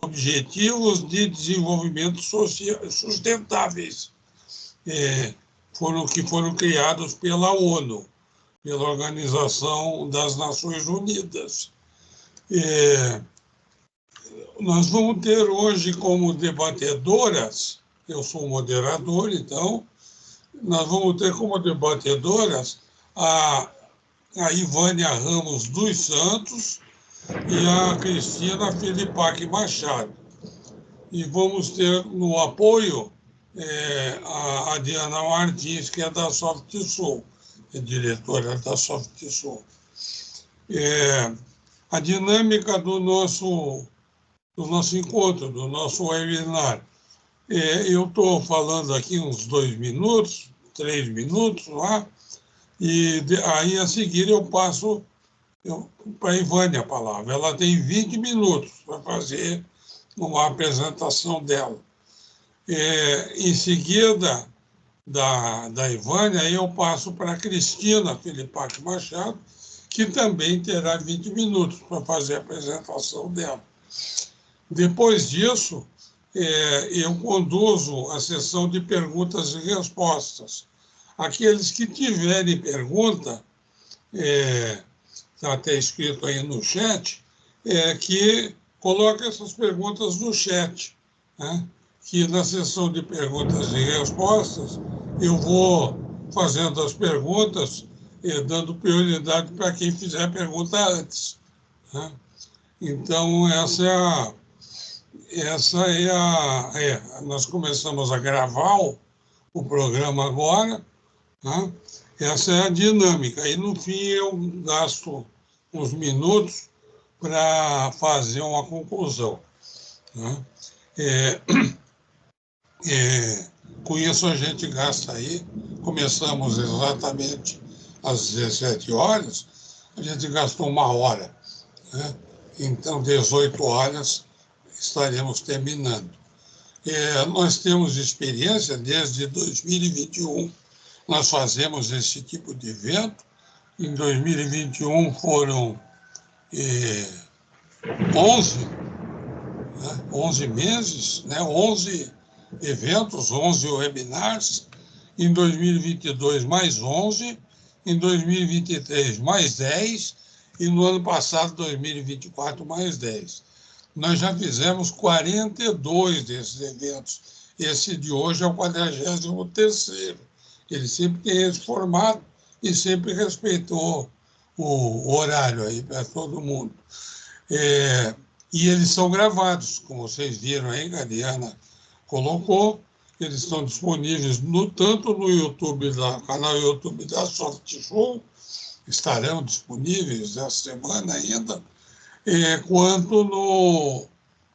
Objetivos de Desenvolvimento Sustentáveis, que foram criados pela ONU, pela Organização das Nações Unidas. Nós vamos ter hoje como debatedoras, eu sou moderador, então, nós vamos ter como debatedoras a Ivânia Ramos dos Santos e a Cristina Filipac Machado. E vamos ter no apoio a Diana Martins, que é da SoftSul, é diretora da SoftSul. A dinâmica do nosso encontro, do nosso webinar. Eu estou falando aqui uns 2 minutos, 3 minutos lá, e aí a seguir eu passo para a Ivânia a palavra. Ela tem 20 minutos para fazer uma apresentação dela. Em seguida da Ivânia, eu passo para a Cristina Filipac Machado, que também terá 20 minutos para fazer a apresentação dela. Depois disso, eu conduzo a sessão de perguntas e respostas. Aqueles que tiverem pergunta, está até escrito aí no chat, que coloquem essas perguntas no chat, né? Que na sessão de perguntas e respostas eu vou fazendo as perguntas dando prioridade para quem fizer a pergunta antes, né? Então, nós começamos a gravar o programa agora, né? Essa é a dinâmica. E, no fim, eu gasto uns minutos para fazer uma conclusão, né? Com isso, a gente gasta aí, começamos exatamente às 17 horas, a gente gastou 1 hora, né? Então, 18 horas estaremos terminando. Nós temos experiência desde 2021, nós fazemos esse tipo de evento. Em 2021 foram 11 meses, né? 11 eventos, 11 webinars. Em 2022, mais 11. Em 2023, mais 10. E no ano passado, 2024, mais 10. Nós já fizemos 42 desses eventos. Esse de hoje é o 43º. Ele sempre tem esse formato e sempre respeitou o horário aí para todo mundo. E eles são gravados, como vocês viram aí, que a Diana colocou. Eles estão disponíveis tanto no YouTube, no canal YouTube da SoftSul, estarão disponíveis essa semana ainda, quanto no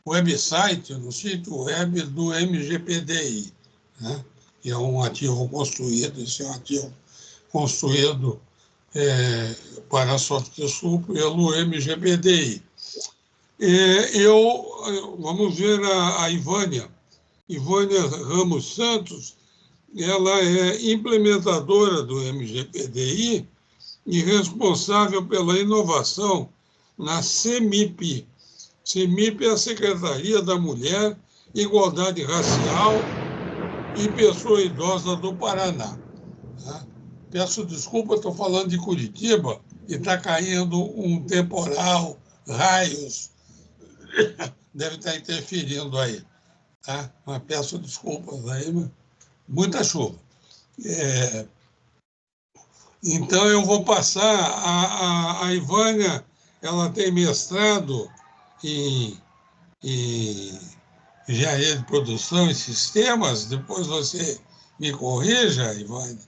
website, no sítio web do MGPDI, né? Que é um ativo construído, esse é um ativo construído para a SoftSul pelo MGPDI. Vamos ver a Ivânia Ramos Santos, ela é implementadora do MGPDI e responsável pela inovação na CEMIP. CEMIP é a Secretaria da Mulher, Igualdade Racial e Pessoa Idosa do Paraná. Peço desculpa, estou falando de Curitiba e está caindo um temporal, raios, deve estar interferindo aí, tá? Mas peço desculpas aí, mas muita chuva. Então, eu vou passar, a Ivânia, ela tem mestrado em engenharia de produção e sistemas, depois você me corrija, Ivânia.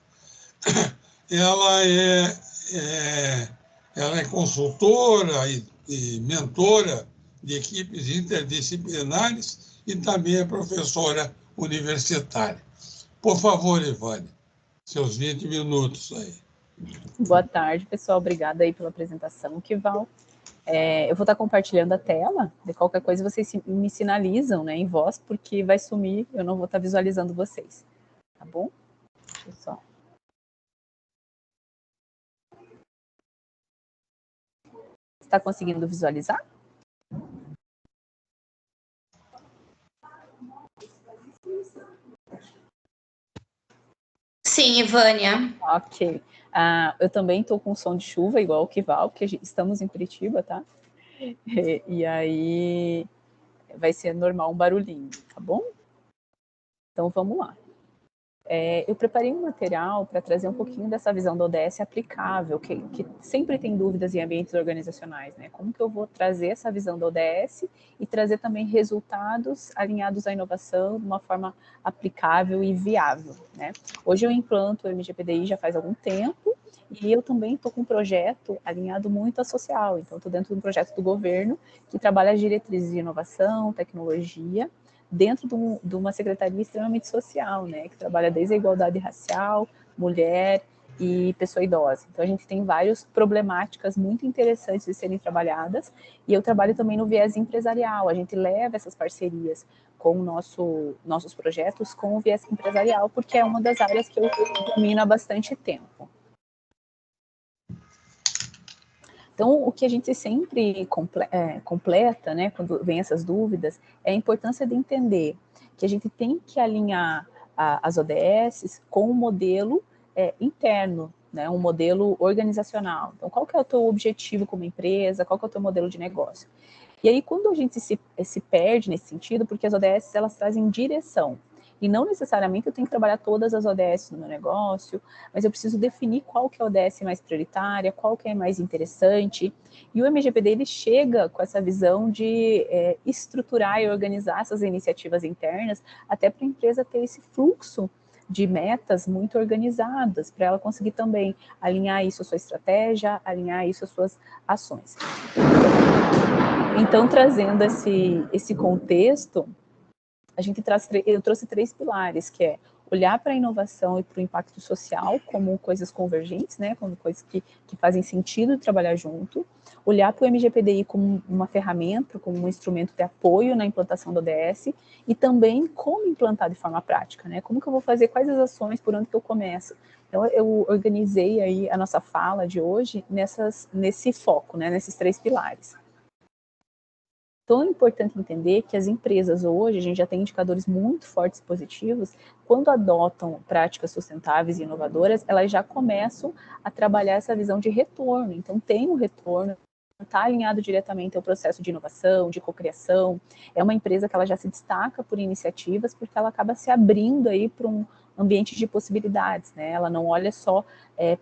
Ela é consultora e mentora de equipes interdisciplinares e também é professora universitária. Por favor, Ivânia, seus 20 minutos aí. Boa tarde, pessoal. Obrigada aí pela apresentação, Kival. Eu vou estar compartilhando a tela. De qualquer coisa, vocês me sinalizam, né, em voz, porque vai sumir, eu não vou estar visualizando vocês. Tá bom? Deixa eu só... Está conseguindo visualizar? sim, Ivânia. Ok. Eu também estou com som de chuva, igual o Kival, porque estamos em Curitiba, tá? E aí vai ser normal um barulhinho, tá bom? Então vamos lá. Eu preparei um material para trazer um pouquinho dessa visão da ODS aplicável, que sempre tem dúvidas em ambientes organizacionais, né? Como que eu vou trazer essa visão da ODS e trazer também resultados alinhados à inovação de uma forma aplicável e viável, né? Hoje eu implanto o MGPDI já faz algum tempo e eu também estou com um projeto alinhado muito à social, então estou dentro de um projeto do governo que trabalha as diretrizes de inovação, tecnologia, dentro de uma secretaria extremamente social, né, que trabalha desde a igualdade racial, mulher e pessoa idosa. Então, a gente tem várias problemáticas muito interessantes de serem trabalhadas, e eu trabalho também no viés empresarial, a gente leva essas parcerias com nossos projetos com o viés empresarial, porque é uma das áreas que eu domino há bastante tempo. Então, o que a gente sempre completa, né, quando vem essas dúvidas, é a importância de entender que a gente tem que alinhar as ODSs com um modelo interno, né, um modelo organizacional. Então, qual que é o teu objetivo como empresa, qual que é o teu modelo de negócio? E aí, quando a gente se perde nesse sentido, porque as ODSs, elas trazem direção, e não necessariamente eu tenho que trabalhar todas as ODS no meu negócio, mas eu preciso definir qual que é a ODS mais prioritária, qual que é mais interessante. E o MGPD, ele chega com essa visão de estruturar e organizar essas iniciativas internas, até para a empresa ter esse fluxo de metas muito organizadas, para ela conseguir também alinhar isso à sua estratégia, alinhar isso às suas ações. Então, trazendo esse contexto, eu trouxe 3 pilares, que é olhar para a inovação e para o impacto social como coisas convergentes, né, como coisas que fazem sentido trabalhar junto, olhar para o MGPDI como uma ferramenta, como um instrumento de apoio na implantação do ODS, e também como implantar de forma prática, né, como que eu vou fazer, quais as ações, por onde que eu começo. Então, eu organizei aí a nossa fala de hoje nesse foco, né, nesses 3 pilares. Então, é importante entender que as empresas hoje, a gente já tem indicadores muito fortes e positivos, quando adotam práticas sustentáveis e inovadoras, elas já começam a trabalhar essa visão de retorno. Então, tem um retorno, está alinhado diretamente ao processo de inovação, de cocriação. É uma empresa que ela já se destaca por iniciativas, porque ela acaba se abrindo aí para um ambiente de possibilidades, né? Ela não olha só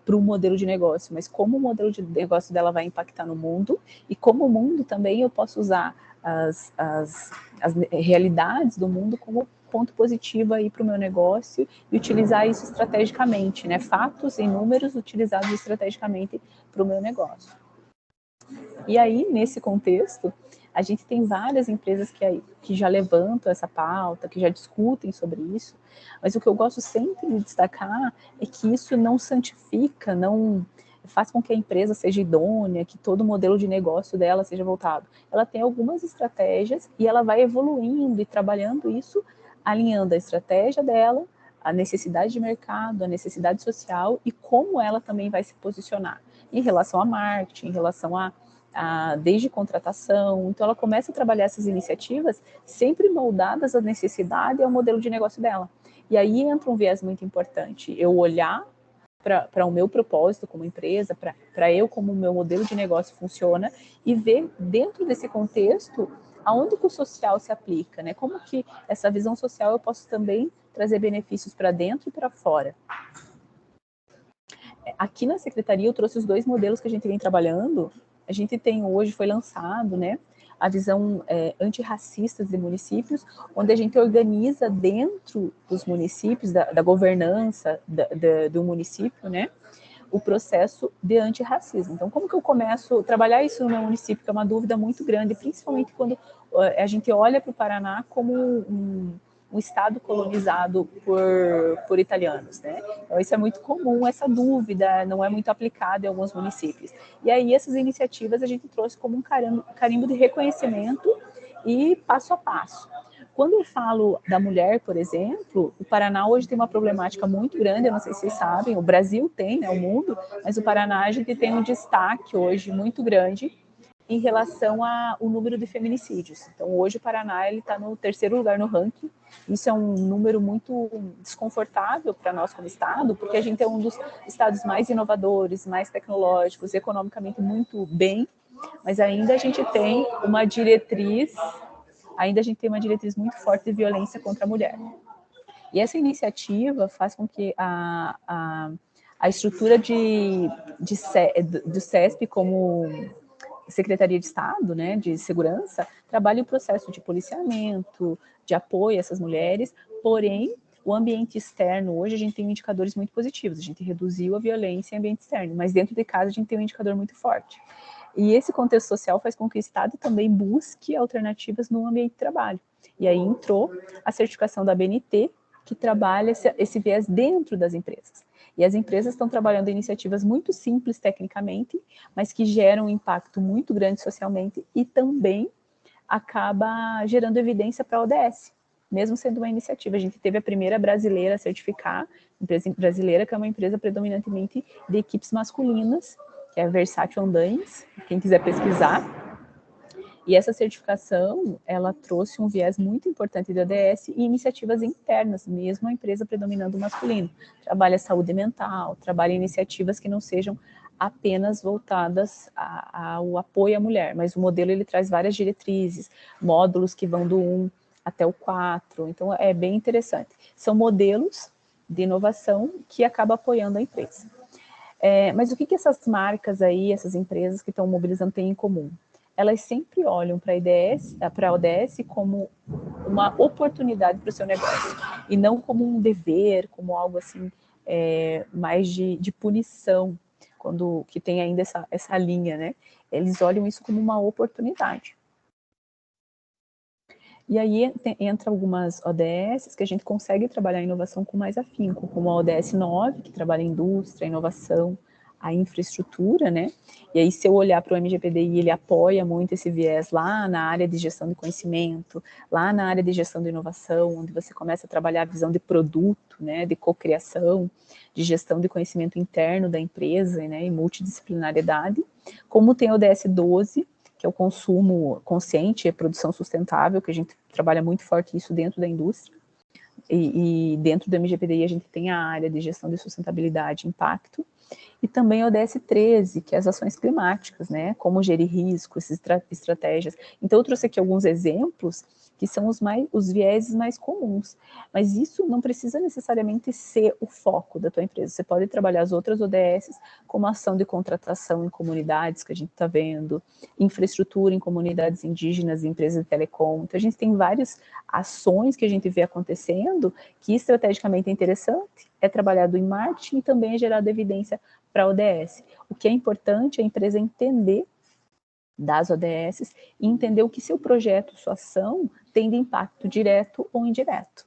para o modelo de negócio, mas como o modelo de negócio dela vai impactar no mundo, e como o mundo também eu posso usar as realidades do mundo como ponto positivo aí para o meu negócio e utilizar isso estrategicamente, né? Fatos e números utilizados estrategicamente para o meu negócio. E aí, nesse contexto, a gente tem várias empresas que já levantam essa pauta, que já discutem sobre isso, mas o que eu gosto sempre de destacar é que isso não santifica, não faz com que a empresa seja idônea, que todo o modelo de negócio dela seja voltado. Ela tem algumas estratégias e ela vai evoluindo e trabalhando isso, alinhando a estratégia dela, a necessidade de mercado, a necessidade social e como ela também vai se posicionar em relação a marketing, em relação desde contratação. Então, ela começa a trabalhar essas iniciativas sempre moldadas à necessidade e ao modelo de negócio dela. E aí entra um viés muito importante, eu olhar para o meu propósito como empresa, para eu como o meu modelo de negócio funciona e ver dentro desse contexto aonde que o social se aplica, né? Como que essa visão social eu posso também trazer benefícios para dentro e para fora. Aqui na secretaria eu trouxe os 2 modelos que a gente vem trabalhando. A gente tem hoje, foi lançado, né, a visão antirracista de municípios, onde a gente organiza dentro dos municípios, da governança do município, né, o processo de antirracismo. Então, como que eu começo a trabalhar isso no meu município, que é uma dúvida muito grande, principalmente quando a gente olha para o Paraná como um estado colonizado por italianos, né? Então, isso é muito comum, essa dúvida não é muito aplicada em alguns municípios. E aí, essas iniciativas a gente trouxe como um carimbo de reconhecimento e passo a passo. Quando eu falo da mulher, por exemplo, o Paraná hoje tem uma problemática muito grande, eu não sei se vocês sabem, o Brasil tem, né, o mundo, mas o Paraná a gente tem um destaque hoje muito grande em relação ao número de feminicídios. Então, hoje o Paraná está no 3º lugar no ranking. Isso é um número muito desconfortável para nós como estado, porque a gente é um dos estados mais inovadores, mais tecnológicos, economicamente muito bem, mas ainda a gente tem uma diretriz muito forte de violência contra a mulher. E essa iniciativa faz com que a estrutura do CESP como Secretaria de Estado, né, de Segurança, trabalha o processo de policiamento, de apoio a essas mulheres, porém, o ambiente externo, hoje a gente tem indicadores muito positivos, a gente reduziu a violência em ambiente externo, mas dentro de casa a gente tem um indicador muito forte. E esse contexto social faz com que o Estado também busque alternativas no ambiente de trabalho. E aí entrou a certificação da ABNT, que trabalha esse viés dentro das empresas. E as empresas estão trabalhando iniciativas muito simples tecnicamente, mas que geram um impacto muito grande socialmente e também acaba gerando evidência para a ODS, mesmo sendo uma iniciativa. A gente teve a primeira brasileira a certificar, empresa brasileira, que é uma empresa predominantemente de equipes masculinas, que é a Versátil Andames, quem quiser pesquisar. E essa certificação, ela trouxe um viés muito importante da ODS e iniciativas internas, mesmo a empresa predominando o masculino. Trabalha saúde mental, trabalha iniciativas que não sejam apenas voltadas ao apoio à mulher, mas o modelo ele traz várias diretrizes, módulos que vão do 1 até o 4, então é bem interessante. São modelos de inovação que acabam apoiando a empresa. Mas o que essas marcas aí, essas empresas que estão mobilizando têm em comum? Elas sempre olham para a ODS como uma oportunidade para o seu negócio, e não como um dever, como algo assim, mais de punição, que tem ainda essa linha, né? Eles olham isso como uma oportunidade. E aí entra algumas ODS que a gente consegue trabalhar a inovação com mais afinco, como a ODS 9, que trabalha a indústria, a inovação, a infraestrutura, né? E aí, se eu olhar para o MGPDI, ele apoia muito esse viés lá na área de gestão de conhecimento, lá na área de gestão de inovação, onde você começa a trabalhar a visão de produto, né? De cocriação, de gestão de conhecimento interno da empresa, né? E multidisciplinariedade. Como tem o ODS 12, que é o consumo consciente e produção sustentável, que a gente trabalha muito forte isso dentro da indústria. E dentro do MGPDI a gente tem a área de gestão de sustentabilidade e impacto, e também o ODS 13, que é as ações climáticas, né? Como gerir riscos, estratégias. Então, eu trouxe aqui alguns exemplos que são os vieses mais comuns. Mas isso não precisa necessariamente ser o foco da tua empresa. Você pode trabalhar as outras ODSs como ação de contratação em comunidades, que a gente está vendo, infraestrutura em comunidades indígenas, empresas de telecom. Então, a gente tem várias ações que a gente vê acontecendo que estrategicamente é interessante, é trabalhado em marketing e também é gerado evidência para a ODS. O que é importante é a empresa entender das ODSs e entender o que seu projeto, sua ação, tem de impacto direto ou indireto.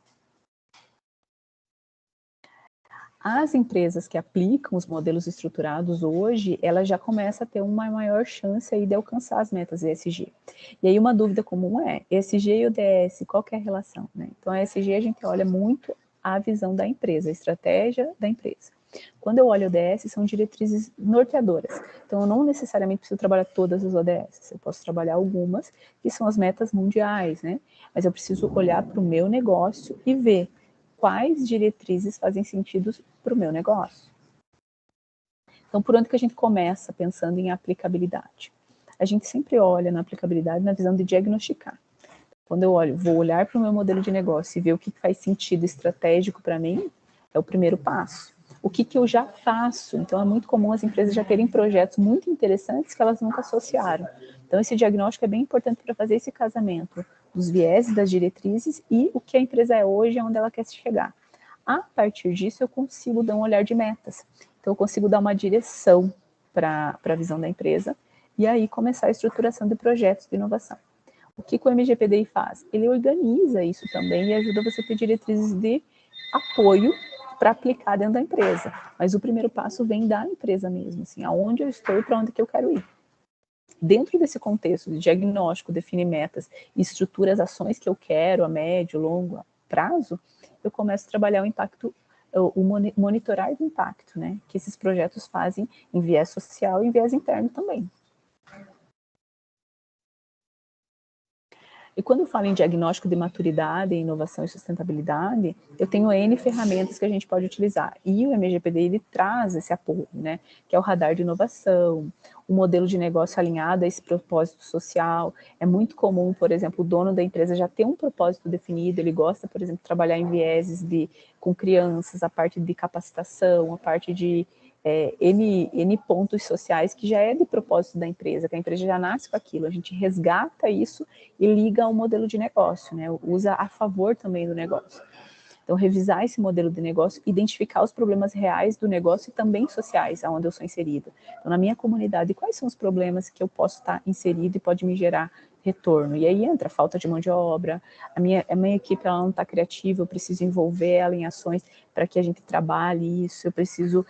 As empresas que aplicam os modelos estruturados hoje, elas já começam a ter uma maior chance aí de alcançar as metas ESG. E aí uma dúvida comum é, ESG e ODS, qual que é a relação? Né? Então a ESG a gente olha muito a visão da empresa, a estratégia da empresa. Quando eu olho ODS, são diretrizes norteadoras. Então, eu não necessariamente preciso trabalhar todas as ODS. Eu posso trabalhar algumas, que são as metas mundiais, né? Mas eu preciso olhar para o meu negócio e ver quais diretrizes fazem sentido para o meu negócio. Então, por onde que a gente começa pensando em aplicabilidade? A gente sempre olha na aplicabilidade na visão de diagnosticar. Quando eu vou olhar para o meu modelo de negócio e ver o que faz sentido estratégico para mim, é o primeiro passo. O que eu já faço? Então, é muito comum as empresas já terem projetos muito interessantes que elas nunca associaram. Então, esse diagnóstico é bem importante para fazer esse casamento dos vieses, das diretrizes e o que a empresa é hoje, onde ela quer chegar. A partir disso, eu consigo dar um olhar de metas. Então, eu consigo dar uma direção para a visão da empresa e aí começar a estruturação de projetos de inovação. O que o MGPDI faz? Ele organiza isso também e ajuda você a ter diretrizes de apoio para aplicar dentro da empresa. Mas o primeiro passo vem da empresa mesmo, assim, aonde eu estou e para onde que eu quero ir. Dentro desse contexto de diagnóstico, definir metas e estrutura as ações que eu quero a médio, longo prazo, eu começo a trabalhar o impacto, o monitorar do impacto, né, que esses projetos fazem em viés social e em viés interno também. E quando eu falo em diagnóstico de maturidade, inovação e sustentabilidade, eu tenho N ferramentas que a gente pode utilizar. E o MGPD, ele traz esse apoio, né? Que é o radar de inovação, o modelo de negócio alinhado a esse propósito social. É muito comum, por exemplo, o dono da empresa já ter um propósito definido, ele gosta, por exemplo, de trabalhar em vieses com crianças, a parte de capacitação, a parte de N pontos sociais que já é de propósito da empresa, que a empresa já nasce com aquilo, a gente resgata isso e liga ao modelo de negócio, né? Usa a favor também do negócio. Então, revisar esse modelo de negócio, identificar os problemas reais do negócio e também sociais, onde eu sou inserida. Então, na minha comunidade, quais são os problemas que eu posso estar inserido e pode me gerar retorno? E aí entra a falta de mão de obra, a minha equipe ela não está criativa, eu preciso envolver ela em ações para que a gente trabalhe isso, eu preciso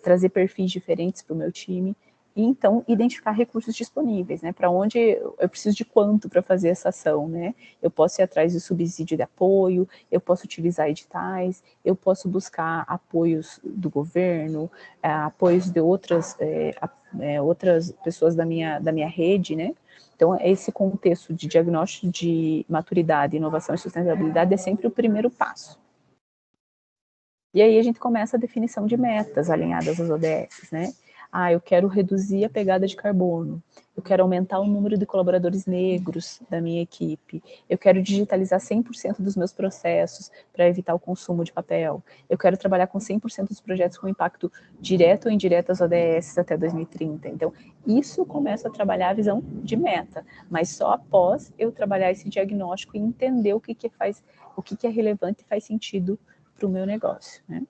trazer perfis diferentes para o meu time. E então identificar recursos disponíveis, né? Para onde eu preciso de quanto para fazer essa ação, né? Eu posso ir atrás de subsídio de apoio, eu posso utilizar editais, eu posso buscar apoios do governo, apoios de outras pessoas da minha rede, né? Então, esse contexto de diagnóstico de maturidade, inovação e sustentabilidade é sempre o primeiro passo. E aí a gente começa a definição de metas alinhadas às ODS, né? Eu quero reduzir a pegada de carbono, eu quero aumentar o número de colaboradores negros da minha equipe, eu quero digitalizar 100% dos meus processos para evitar o consumo de papel, eu quero trabalhar com 100% dos projetos com impacto direto ou indireto às ODS até 2030. Então, isso começa a trabalhar a visão de meta, mas só após eu trabalhar esse diagnóstico e entender o que é relevante e faz sentido para o meu negócio, né?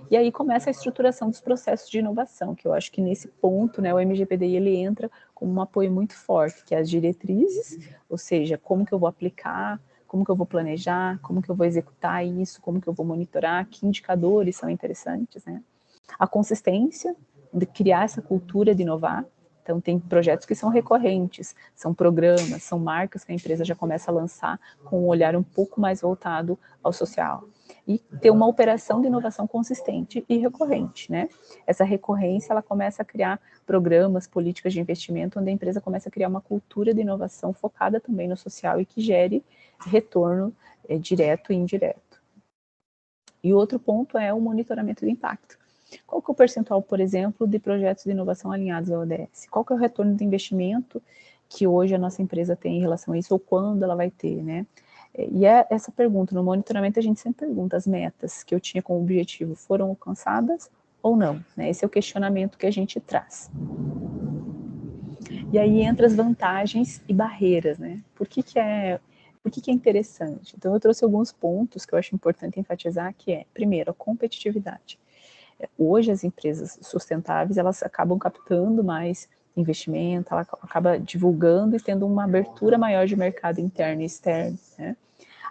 E aí começa a estruturação dos processos de inovação, que eu acho que nesse ponto, né, o MGPDI ele entra como um apoio muito forte, que é as diretrizes, ou seja, como que eu vou aplicar, como que eu vou planejar, como que eu vou executar isso, como que eu vou monitorar, que indicadores são interessantes, né? A consistência de criar essa cultura de inovar. Então, tem projetos que são recorrentes, são programas, são marcas que a empresa já começa a lançar com um olhar um pouco mais voltado ao social. E ter uma operação de inovação consistente e recorrente, né? Essa recorrência, ela começa a criar programas, políticas de investimento, onde a empresa começa a criar uma cultura de inovação focada também no social e que gere retorno direto e indireto. E outro ponto é o monitoramento do impacto. Qual que é o percentual, por exemplo, de projetos de inovação alinhados ao ODS? Qual que é o retorno de investimento que hoje a nossa empresa tem em relação a isso, ou quando ela vai ter, né? E essa pergunta, no monitoramento a gente sempre pergunta, as metas que eu tinha como objetivo foram alcançadas ou não? Né? Esse é o questionamento que a gente traz. E aí entra as vantagens e barreiras, né? Por que é interessante? Então eu trouxe alguns pontos que eu acho importante enfatizar, que é, primeiro, a competitividade. Hoje as empresas sustentáveis, elas acabam captando mais investimento, ela acaba divulgando e tendo uma abertura maior de mercado interno e externo, né?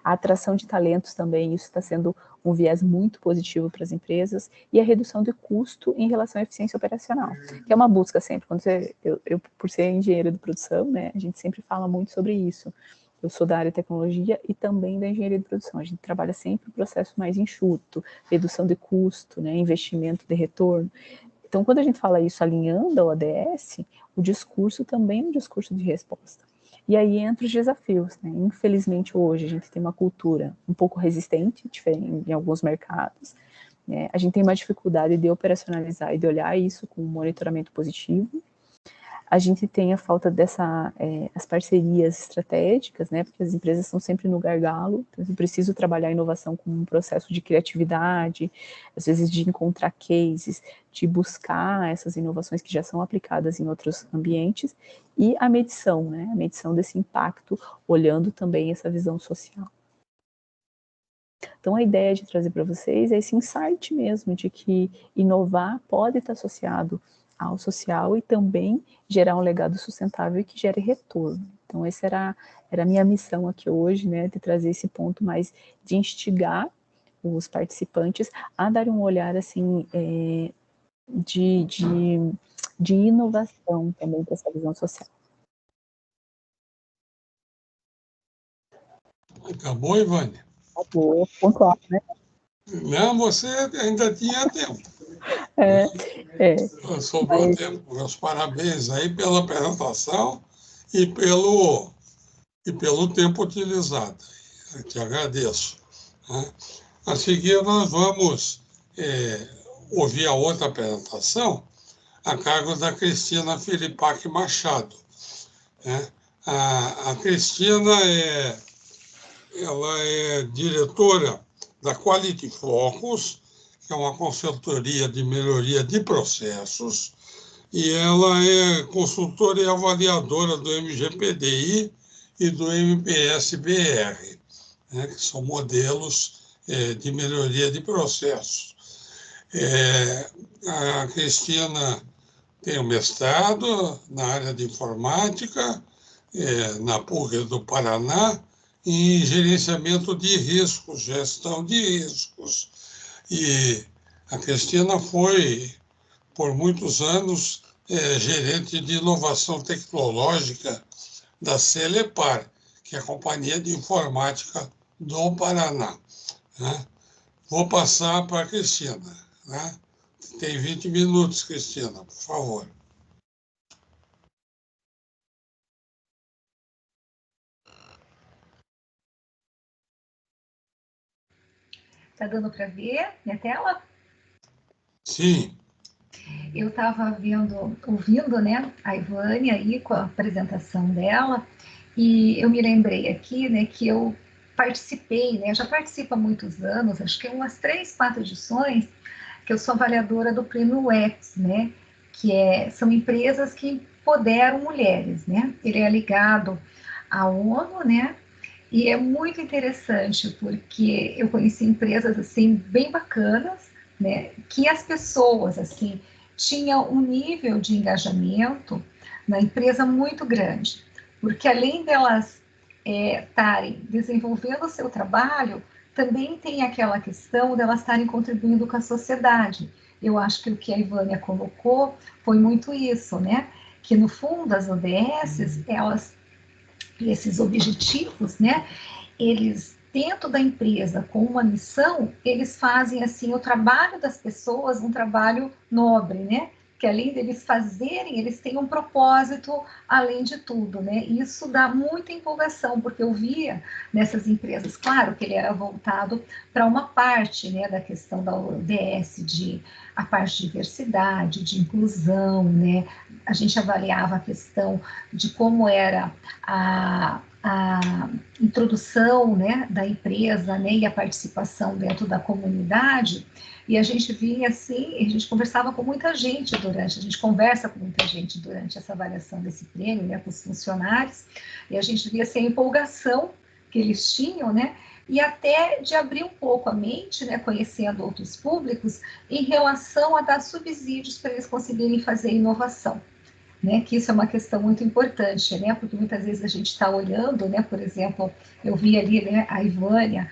A atração de talentos também, isso está sendo um viés muito positivo para as empresas, e a redução de custo em relação à eficiência operacional, que é uma busca sempre. Quando eu por ser engenheira de produção, né, a gente sempre fala muito sobre isso. Eu sou da área de tecnologia e também da engenharia de produção. A gente trabalha sempre o processo mais enxuto, redução de custo, né, investimento de retorno. Então, quando a gente fala isso alinhando ao ODS, o discurso também é um discurso de resposta. E aí entra os desafios, né? Infelizmente, hoje a gente tem uma cultura um pouco resistente, diferente em alguns mercados, né? A gente tem uma dificuldade de operacionalizar e de olhar isso com um monitoramento positivo. A gente tem a falta as parcerias estratégicas, né? Porque as empresas estão sempre no gargalo, então eu preciso trabalhar a inovação como um processo de criatividade, às vezes de encontrar cases, de buscar essas inovações que já são aplicadas em outros ambientes, e a medição, né? A medição desse impacto, olhando também essa visão social. Então, a ideia de trazer para vocês é esse insight mesmo, de que inovar pode estar associado ao social e também gerar um legado sustentável que gere retorno. Então, essa era a minha missão aqui hoje, né, de trazer esse ponto mais de instigar os participantes a darem um olhar, assim, de inovação também para essa visão social. Acabou, Ivânia? Acabou, pontual, né? Não, você ainda tinha tempo. Sobrou Mas... tempo. Meus parabéns aí pela apresentação e pelo e pelo tempo utilizado. Eu te agradeço. Né? A seguir, nós vamos ouvir a outra apresentação, a cargo da Cristina Filipac Machado. Né? A Cristina ela é diretora da Quality Focus, que é uma consultoria de melhoria de processos, e ela é consultora e avaliadora do MGPDI e do MPS-BR, né, que são modelos de melhoria de processos. A Cristina tem um mestrado na área de informática, na PUC do Paraná, em gerenciamento de riscos, gestão de riscos. E a Cristina foi, por muitos anos, gerente de inovação tecnológica da Celepar, que é a Companhia de Informática do Paraná. Né? Vou passar para a Cristina. Né? Tem 20 minutos, Cristina, por favor. Está dando para ver minha tela? Sim. Eu estava ouvindo, né, a Ivânia aí com a apresentação dela, e eu me lembrei aqui, né, que eu participei, né, já participo há muitos anos, acho que umas 3, 4 edições, que eu sou avaliadora do Prêmio UX, né, são empresas que empoderam mulheres, né, ele é ligado à ONU, né, e é muito interessante porque eu conheci empresas assim bem bacanas, né, que as pessoas assim tinham um nível de engajamento na empresa muito grande, porque além delas estarem desenvolvendo o seu trabalho, também tem aquela questão delas estarem contribuindo com a sociedade. Eu acho que o que a Ivânia colocou foi muito isso, né? Que no fundo as ODS, esses objetivos, né? Eles dentro da empresa com uma missão, eles fazem assim o trabalho das pessoas um trabalho nobre, né? Que além deles fazerem, eles têm um propósito além de tudo, né? E isso dá muita empolgação, porque eu via nessas empresas, claro que ele era voltado para uma parte, né, da questão da ODS, de a parte de diversidade, de inclusão, né? A gente avaliava a questão de como era a introdução, né, da empresa, né, e a participação dentro da comunidade, e a gente vinha assim, a gente conversava com muita gente a gente conversa com muita gente durante essa avaliação desse prêmio, né, com os funcionários, e a gente via assim, a empolgação que eles tinham, né, e até de abrir um pouco a mente, né, conhecendo outros públicos, em relação a dar subsídios para eles conseguirem fazer inovação. Né, que isso é uma questão muito importante, né, porque muitas vezes a gente está olhando, né, por exemplo, eu vi ali, né, a Ivânia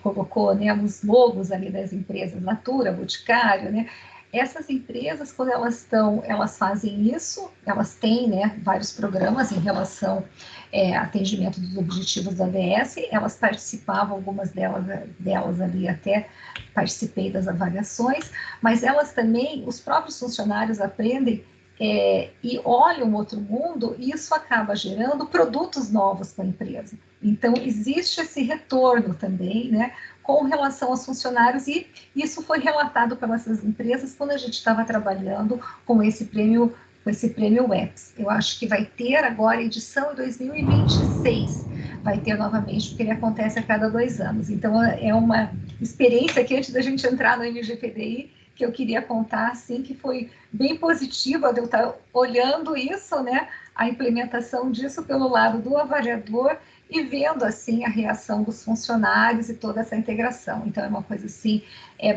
colocou, né, os logos ali das empresas, Natura, Boticário, né, essas empresas, quando elas fazem isso, elas têm, né, vários programas em relação a atendimento dos objetivos da ODS, elas participavam, algumas delas ali até participei das avaliações, mas elas também, os próprios funcionários aprendem e olham outro mundo, e isso acaba gerando produtos novos para a empresa. Então, existe esse retorno também, né, com relação aos funcionários, e isso foi relatado pelas empresas quando a gente estava trabalhando com esse prêmio UX. Eu acho que vai ter agora edição em 2026, vai ter novamente, porque ele acontece a cada 2 anos. Então, é uma experiência que antes da gente entrar no MGPDI, que eu queria contar, assim, que foi bem positiva de eu estar olhando isso, né, a implementação disso pelo lado do avaliador e vendo, assim, a reação dos funcionários e toda essa integração. Então, é uma coisa, assim,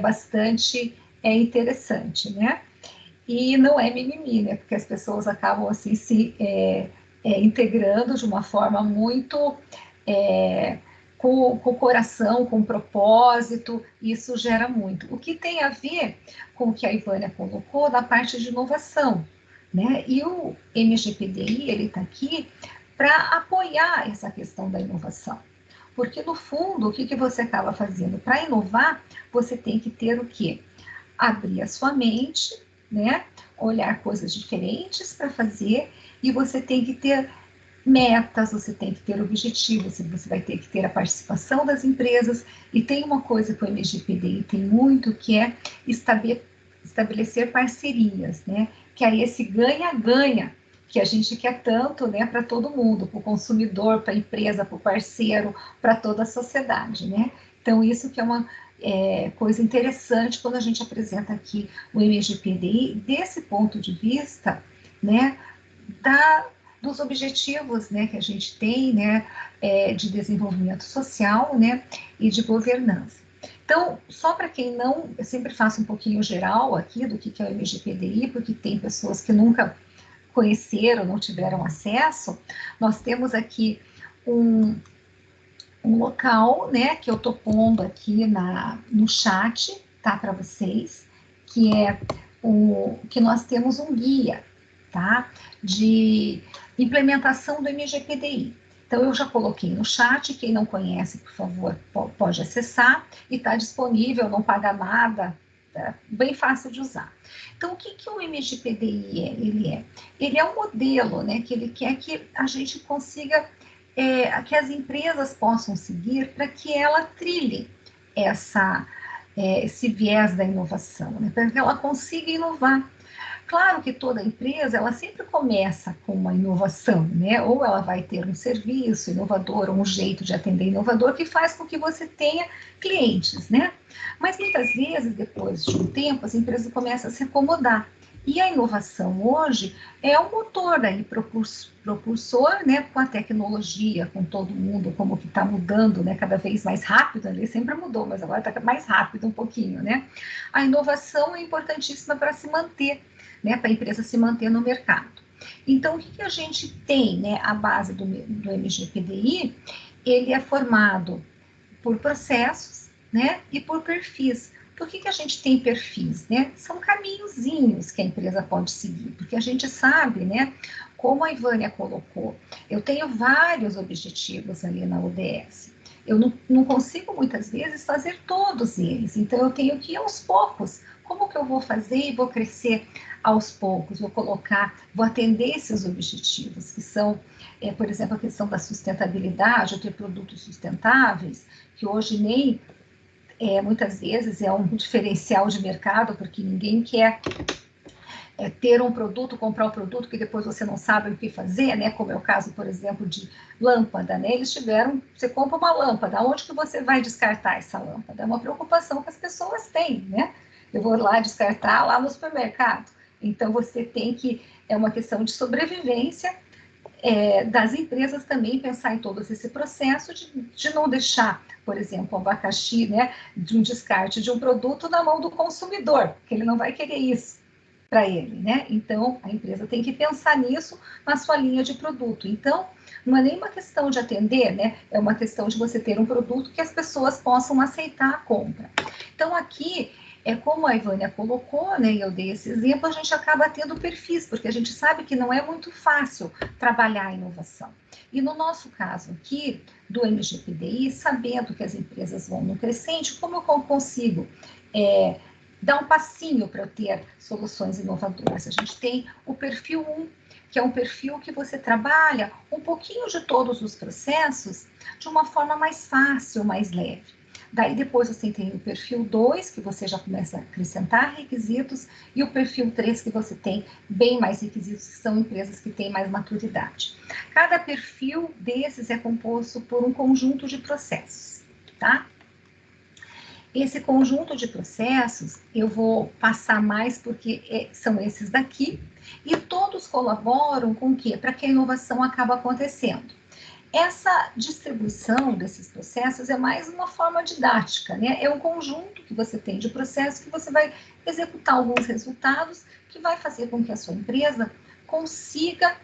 bastante interessante, né? E não é mimimi, né, porque as pessoas acabam, assim, se integrando de uma forma muito... com o coração, com o propósito, isso gera muito. O que tem a ver com o que a Ivânia colocou na parte de inovação, né? E o MGPDI, ele está aqui para apoiar essa questão da inovação. Porque, no fundo, o que você acaba fazendo? Para inovar, você tem que ter o quê? Abrir a sua mente, né? Olhar coisas diferentes para fazer, e você tem que ter metas, você tem que ter objetivos, você vai ter que ter a participação das empresas, e tem uma coisa que o MGPDI tem muito, que é estabelecer parcerias, né? Que é esse ganha-ganha que a gente quer tanto, né, para todo mundo, para o consumidor, para a empresa, para o parceiro, para toda a sociedade, né? Então, isso que é uma coisa interessante quando a gente apresenta aqui o MGPDI, desse ponto de vista, né, dos objetivos, né, que a gente tem, né, de desenvolvimento social, né, e de governança. Então, só para quem não, eu sempre faço um pouquinho geral aqui do que é o MGPDI, porque tem pessoas que nunca conheceram, não tiveram acesso. Nós temos aqui um local, né, que eu estou pondo aqui no chat, tá, para vocês, que é que nós temos um guia, tá, de implementação do MGPDI. Então, eu já coloquei no chat, quem não conhece, por favor, pode acessar, e está disponível, não paga nada, tá bem fácil de usar. Então, o que o MGPDI é? Ele é um modelo, né, que ele quer que a gente consiga, que as empresas possam seguir para que ela trilhe esse viés da inovação, né, para que ela consiga inovar. Claro que toda empresa, ela sempre começa com uma inovação, né? Ou ela vai ter um serviço inovador, ou um jeito de atender inovador que faz com que você tenha clientes, né? Mas muitas vezes, depois de um tempo, as empresas começam a se acomodar. E a inovação hoje é um motor aí, propulsor, né, com a tecnologia, com todo mundo, como que está mudando, né, cada vez mais rápido, ele sempre mudou, mas agora está mais rápido um pouquinho, né? A inovação é importantíssima para se manter, né, para a empresa se manter no mercado. Então, o que a gente tem, né, a base do MGPDI, ele é formado por processos, né, e por perfis. Por que a gente tem perfis, né? São caminhozinhos que a empresa pode seguir, porque a gente sabe, né, como a Ivânia colocou, eu tenho vários objetivos ali na ODS. Eu não consigo, muitas vezes, fazer todos eles, então eu tenho que ir aos poucos. Como que eu vou fazer e vou crescer aos poucos? Vou atender esses objetivos, que são, por exemplo, a questão da sustentabilidade, eu ter produtos sustentáveis, que hoje nem, muitas vezes, é um diferencial de mercado, porque ninguém quer ter um produto, comprar um produto que depois você não sabe o que fazer, né? Como é o caso, por exemplo, de lâmpada, né? Você compra uma lâmpada, onde que você vai descartar essa lâmpada? É uma preocupação que as pessoas têm, né? Eu vou lá descartar lá no supermercado. Então, você tem que, é uma questão de sobrevivência das empresas também pensar em todo esse processo de não deixar, por exemplo, um abacaxi, né, de um descarte de um produto na mão do consumidor, que ele não vai querer isso para ele, né? Então, a empresa tem que pensar nisso na sua linha de produto. Então, não é nem uma questão de atender, né? É uma questão de você ter um produto que as pessoas possam aceitar a compra. Então, aqui, como a Ivânia colocou, né, e eu dei esse exemplo, a gente acaba tendo perfis, porque a gente sabe que não é muito fácil trabalhar a inovação. E no nosso caso aqui, do MGPDI, sabendo que as empresas vão no crescente, como eu consigo dar um passinho para eu ter soluções inovadoras? A gente tem o perfil 1, que é um perfil que você trabalha um pouquinho de todos os processos de uma forma mais fácil, mais leve. Daí depois você tem o perfil 2, que você já começa a acrescentar requisitos, e o perfil 3, que você tem bem mais requisitos, que são empresas que têm mais maturidade. Cada perfil desses é composto por um conjunto de processos, tá? Esse conjunto de processos, eu vou passar mais porque são esses daqui, e todos colaboram com o quê? Para que a inovação acabe acontecendo. Essa distribuição desses processos é mais uma forma didática, né? É um conjunto que você tem de processos que você vai executar alguns resultados que vai fazer com que a sua empresa consiga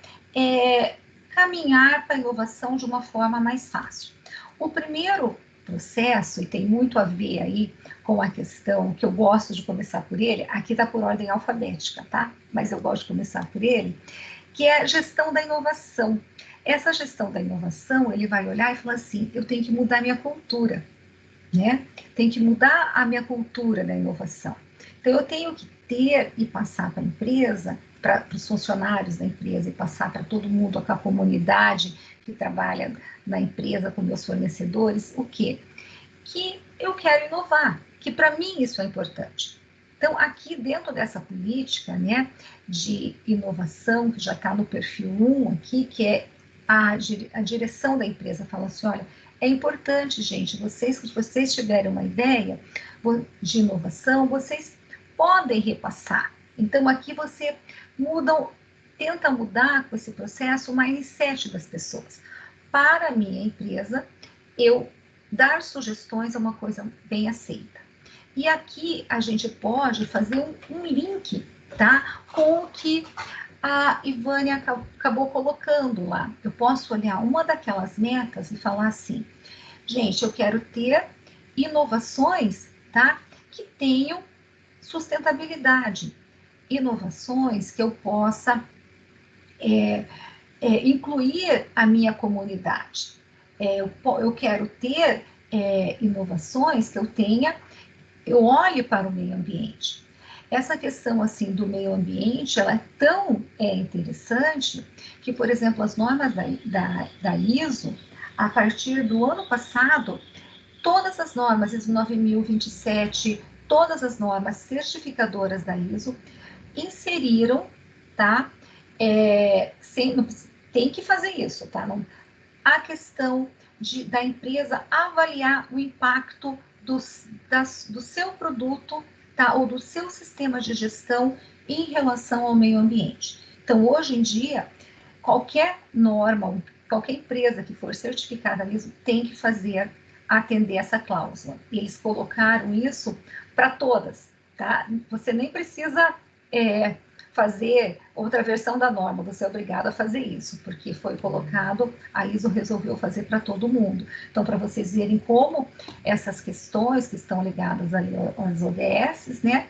caminhar para a inovação de uma forma mais fácil. O primeiro processo, e tem muito a ver aí com a questão que eu gosto de começar por ele, aqui está por ordem alfabética, tá? Mas eu gosto de começar por ele, que é a gestão da inovação. Essa gestão da inovação, ele vai olhar e falar assim, eu tenho que mudar a minha cultura, né? Tem que mudar a minha cultura da inovação. Então, eu tenho que ter e passar para a empresa, para os funcionários da empresa e passar para todo mundo, a comunidade que trabalha na empresa com meus fornecedores, o quê? Que eu quero inovar, que para mim isso é importante. Então, aqui dentro dessa política, né, de inovação, que já está no perfil 1 aqui, que é a direção da empresa, fala assim, olha, é importante, gente, se vocês tiverem uma ideia de inovação, vocês podem repassar. Então, aqui você tenta mudar com esse processo o mindset das pessoas. Para a minha empresa, eu dar sugestões é uma coisa bem aceita. E aqui a gente pode fazer um link, tá? Com o que a Ivânia acabou colocando lá. Eu posso olhar uma daquelas metas e falar assim, gente, eu quero ter inovações, tá? Que tenham sustentabilidade. Inovações que eu possa incluir a minha comunidade. Eu quero ter inovações que eu olhe para o meio ambiente. Essa questão assim do meio ambiente, ela é tão interessante que, por exemplo, as normas da ISO, a partir do ano passado, todas as normas, ISO 9027, todas as normas certificadoras da ISO inseriram, tá? Tem que fazer isso, tá? A questão da empresa avaliar o impacto do seu produto, tá? Ou do seu sistema de gestão em relação ao meio ambiente. Então, hoje em dia, qualquer norma, qualquer empresa que for certificada nisso tem que atender essa cláusula. E eles colocaram isso para todas, tá? Você nem precisa fazer outra versão da norma, você é obrigado a fazer isso, porque foi colocado, a ISO resolveu fazer para todo mundo. Então, para vocês verem como essas questões que estão ligadas ali às ODS, né,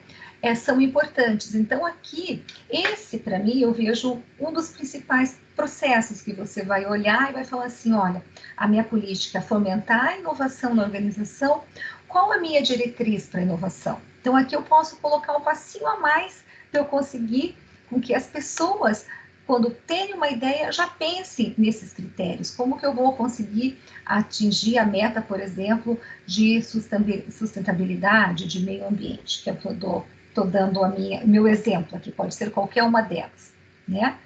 são importantes. Então, aqui, esse, para mim, eu vejo um dos principais processos que você vai olhar e vai falar assim, olha, a minha política é fomentar a inovação na organização, qual a minha diretriz para a inovação? Então, aqui eu posso colocar um passinho a mais para eu conseguir com que as pessoas, quando terem uma ideia, já pensem nesses critérios. Como que eu vou conseguir atingir a meta, por exemplo, de sustentabilidade, de meio ambiente, que é o que eu estou dando meu exemplo aqui, pode ser qualquer uma delas, né?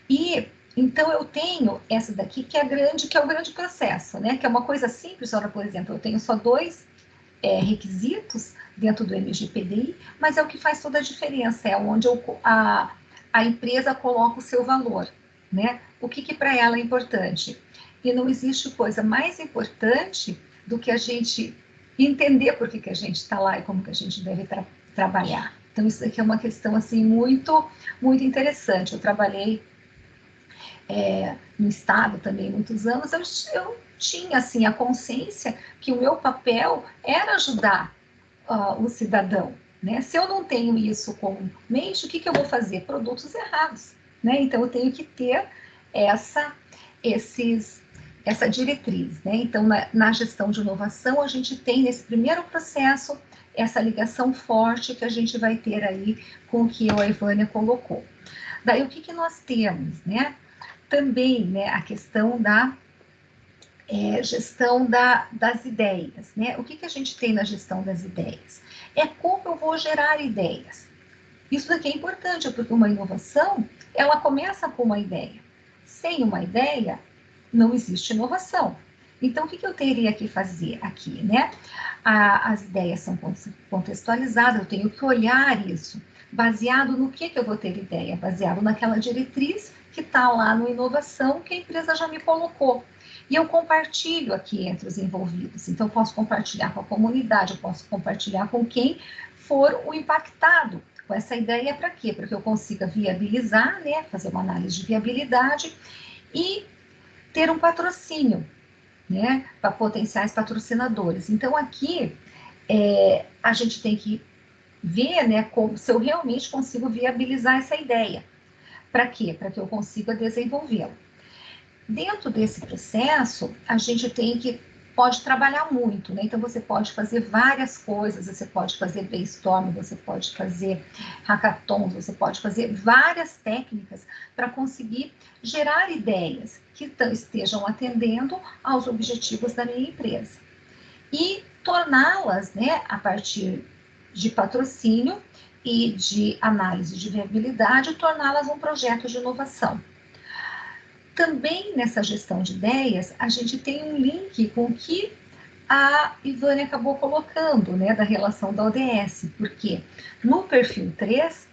E então eu tenho essa daqui que é o grande processo, né? Que é uma coisa simples, olha, por exemplo, eu tenho só 2 requisitos dentro do LGPDI, mas é o que faz toda a diferença, é onde a empresa coloca o seu valor, né? O que para ela é importante. E não existe coisa mais importante do que a gente entender por que a gente está lá e como que a gente deve trabalhar. Então, isso aqui é uma questão, assim, muito, muito interessante. Eu trabalhei no Estado também muitos anos, eu tinha, assim, a consciência que o meu papel era ajudar o cidadão, né? Se eu não tenho isso como mente, o que eu vou fazer? Produtos errados, né? Então, eu tenho que ter essa diretriz, né? Então, na gestão de inovação, a gente tem nesse primeiro processo essa ligação forte que a gente vai ter aí com o que a Ivânia colocou. Daí, o que nós temos, né? Também, né, a questão da gestão das ideias, né? O que a gente tem na gestão das ideias? É como eu vou gerar ideias. Isso daqui é importante, porque uma inovação, ela começa com uma ideia. Sem uma ideia, não existe inovação. Então, o que eu teria que fazer aqui, né? As ideias são contextualizadas, eu tenho que olhar isso. Baseado no que eu vou ter ideia? Baseado naquela diretriz que está lá no inovação que a empresa já me colocou. E eu compartilho aqui entre os envolvidos. Então, eu posso compartilhar com a comunidade, eu posso compartilhar com quem for o impactado com essa ideia. Para quê? Para que eu consiga viabilizar, né? Fazer uma análise de viabilidade e ter um patrocínio, né? Para potenciais patrocinadores. Então, aqui, a gente tem que ver, né? Se eu realmente consigo viabilizar essa ideia. Para quê? Para que eu consiga desenvolvê-la. Dentro desse processo, a gente tem que pode trabalhar muito, né? Então, você pode fazer várias coisas, você pode fazer brainstorm, você pode fazer hackathons, você pode fazer várias técnicas para conseguir gerar ideias que estejam atendendo aos objetivos da minha empresa. E torná-las, né, a partir de patrocínio e de análise de viabilidade, torná-las um projeto de inovação. Também nessa gestão de ideias, a gente tem um link com o que a Ivânia acabou colocando, né, da relação da ODS, porque no perfil 3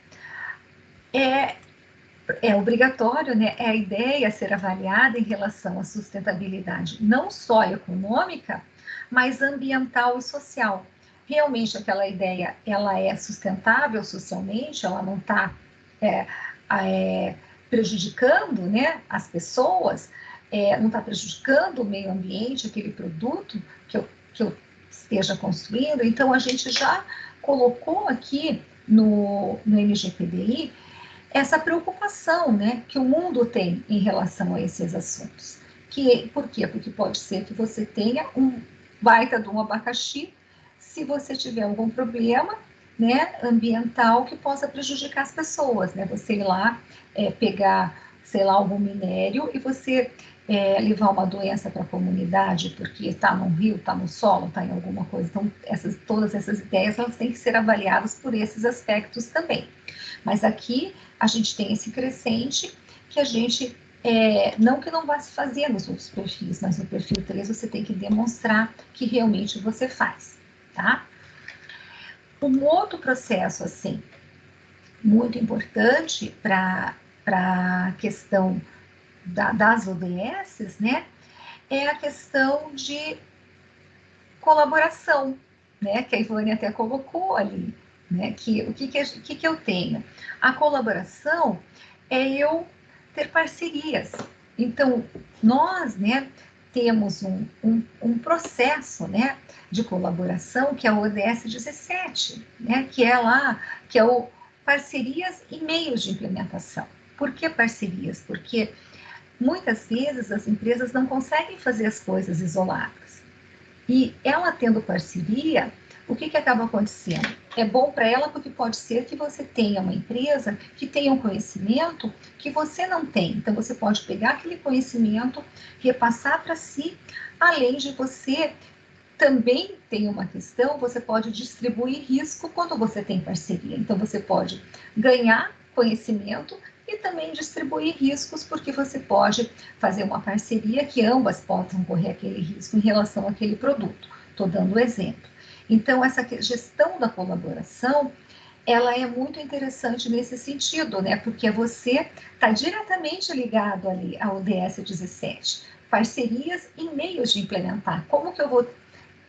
é obrigatório, né, é a ideia ser avaliada em relação à sustentabilidade, não só econômica, mas ambiental e social. Realmente aquela ideia, ela é sustentável socialmente, ela não está prejudicando, né, as pessoas, não está prejudicando o meio ambiente, aquele produto que eu esteja construindo. Então, a gente já colocou aqui no LGPDI essa preocupação, né, que o mundo tem em relação a esses assuntos. Por quê? Porque pode ser que você tenha um baita de um abacaxi, se você tiver algum problema, né, ambiental que possa prejudicar as pessoas, né? Você ir lá pegar, sei lá, algum minério e você levar uma doença para a comunidade porque está no rio, está no solo, está em alguma coisa. Então, todas essas ideias, elas têm que ser avaliadas por esses aspectos também. Mas aqui a gente tem esse crescente que a gente, não que não vá se fazer nos outros perfis, mas no perfil 3 você tem que demonstrar que realmente você faz, tá? Um outro processo, assim, muito importante para a questão das ODS, né, é a questão de colaboração, né, que a Ivânia até colocou ali, né, que o que eu tenho? A colaboração é eu ter parcerias. Então, nós, né, temos um processo, né, de colaboração que é o ODS 17, né, que é o parcerias e meios de implementação. Por que parcerias? Porque muitas vezes as empresas não conseguem fazer as coisas isoladas. E ela tendo parceria, o que acaba acontecendo? É bom para ela porque pode ser que você tenha uma empresa que tenha um conhecimento que você não tem. Então, você pode pegar aquele conhecimento, repassar para si, além de você também tem uma questão, você pode distribuir risco quando você tem parceria. Então, você pode ganhar conhecimento e também distribuir riscos, porque você pode fazer uma parceria que ambas possam correr aquele risco em relação àquele produto. Estou dando exemplo. Então, essa gestão da colaboração, ela é muito interessante nesse sentido, né? Porque você está diretamente ligado ali ao ODS 17. Parcerias e meios de implementar. Como que eu vou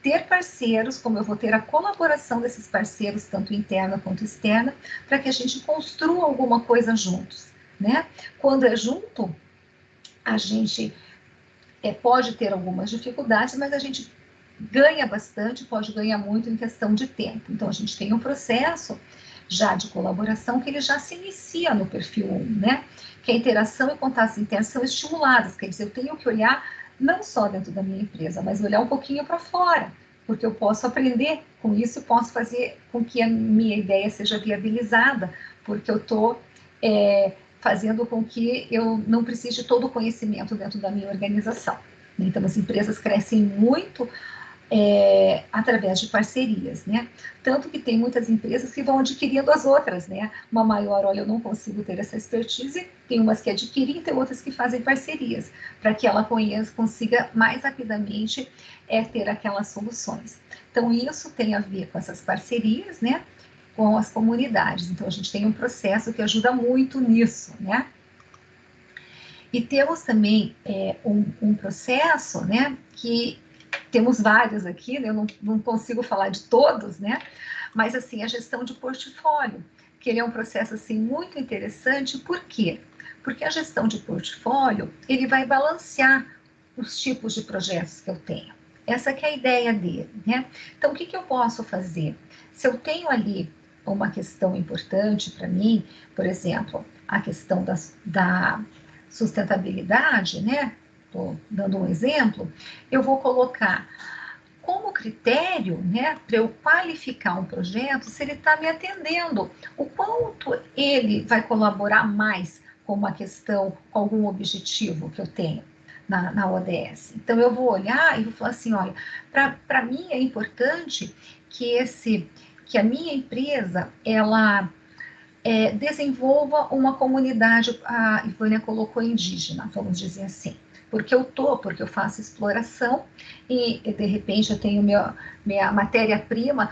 ter parceiros, como eu vou ter a colaboração desses parceiros, tanto interna quanto externa, para que a gente construa alguma coisa juntos, né? Quando é junto, a gente pode ter algumas dificuldades, mas a gente ganha bastante, pode ganhar muito em questão de tempo. Então, a gente tem um processo já de colaboração que ele já se inicia no perfil 1, né? Que a interação e contatos internos são estimulados, quer dizer, eu tenho que olhar não só dentro da minha empresa, mas olhar um pouquinho para fora, porque eu posso aprender com isso, posso fazer com que a minha ideia seja viabilizada, porque eu estou fazendo com que eu não precise de todo o conhecimento dentro da minha organização. Então, as empresas crescem muito através de parcerias, né? Tanto que tem muitas empresas que vão adquirindo as outras, né? Uma maior, olha, eu não consigo ter essa expertise, tem umas que adquirem, tem outras que fazem parcerias, para que ela consiga mais rapidamente ter aquelas soluções. Então, isso tem a ver com essas parcerias, né? Com as comunidades. Então, a gente tem um processo que ajuda muito nisso, né? E temos também um processo, né? Que temos vários aqui, né? Eu não consigo falar de todos, né? Mas, assim, a gestão de portfólio, que ele é um processo, assim, muito interessante. Por quê? Porque a gestão de portfólio, ele vai balancear os tipos de projetos que eu tenho. Essa que é a ideia dele, né? Então, o que eu posso fazer? Se eu tenho ali uma questão importante para mim, por exemplo, a questão da sustentabilidade, né? estou dando um exemplo, eu vou colocar como critério, né, para eu qualificar um projeto, se ele está me atendendo, o quanto ele vai colaborar mais com uma questão, com algum objetivo que eu tenho na ODS. Então, eu vou olhar e vou falar assim, olha, para mim é importante que a minha empresa, ela desenvolva uma comunidade, a Ivânia colocou indígena, vamos dizer assim. Porque eu faço exploração e de repente eu tenho minha matéria-prima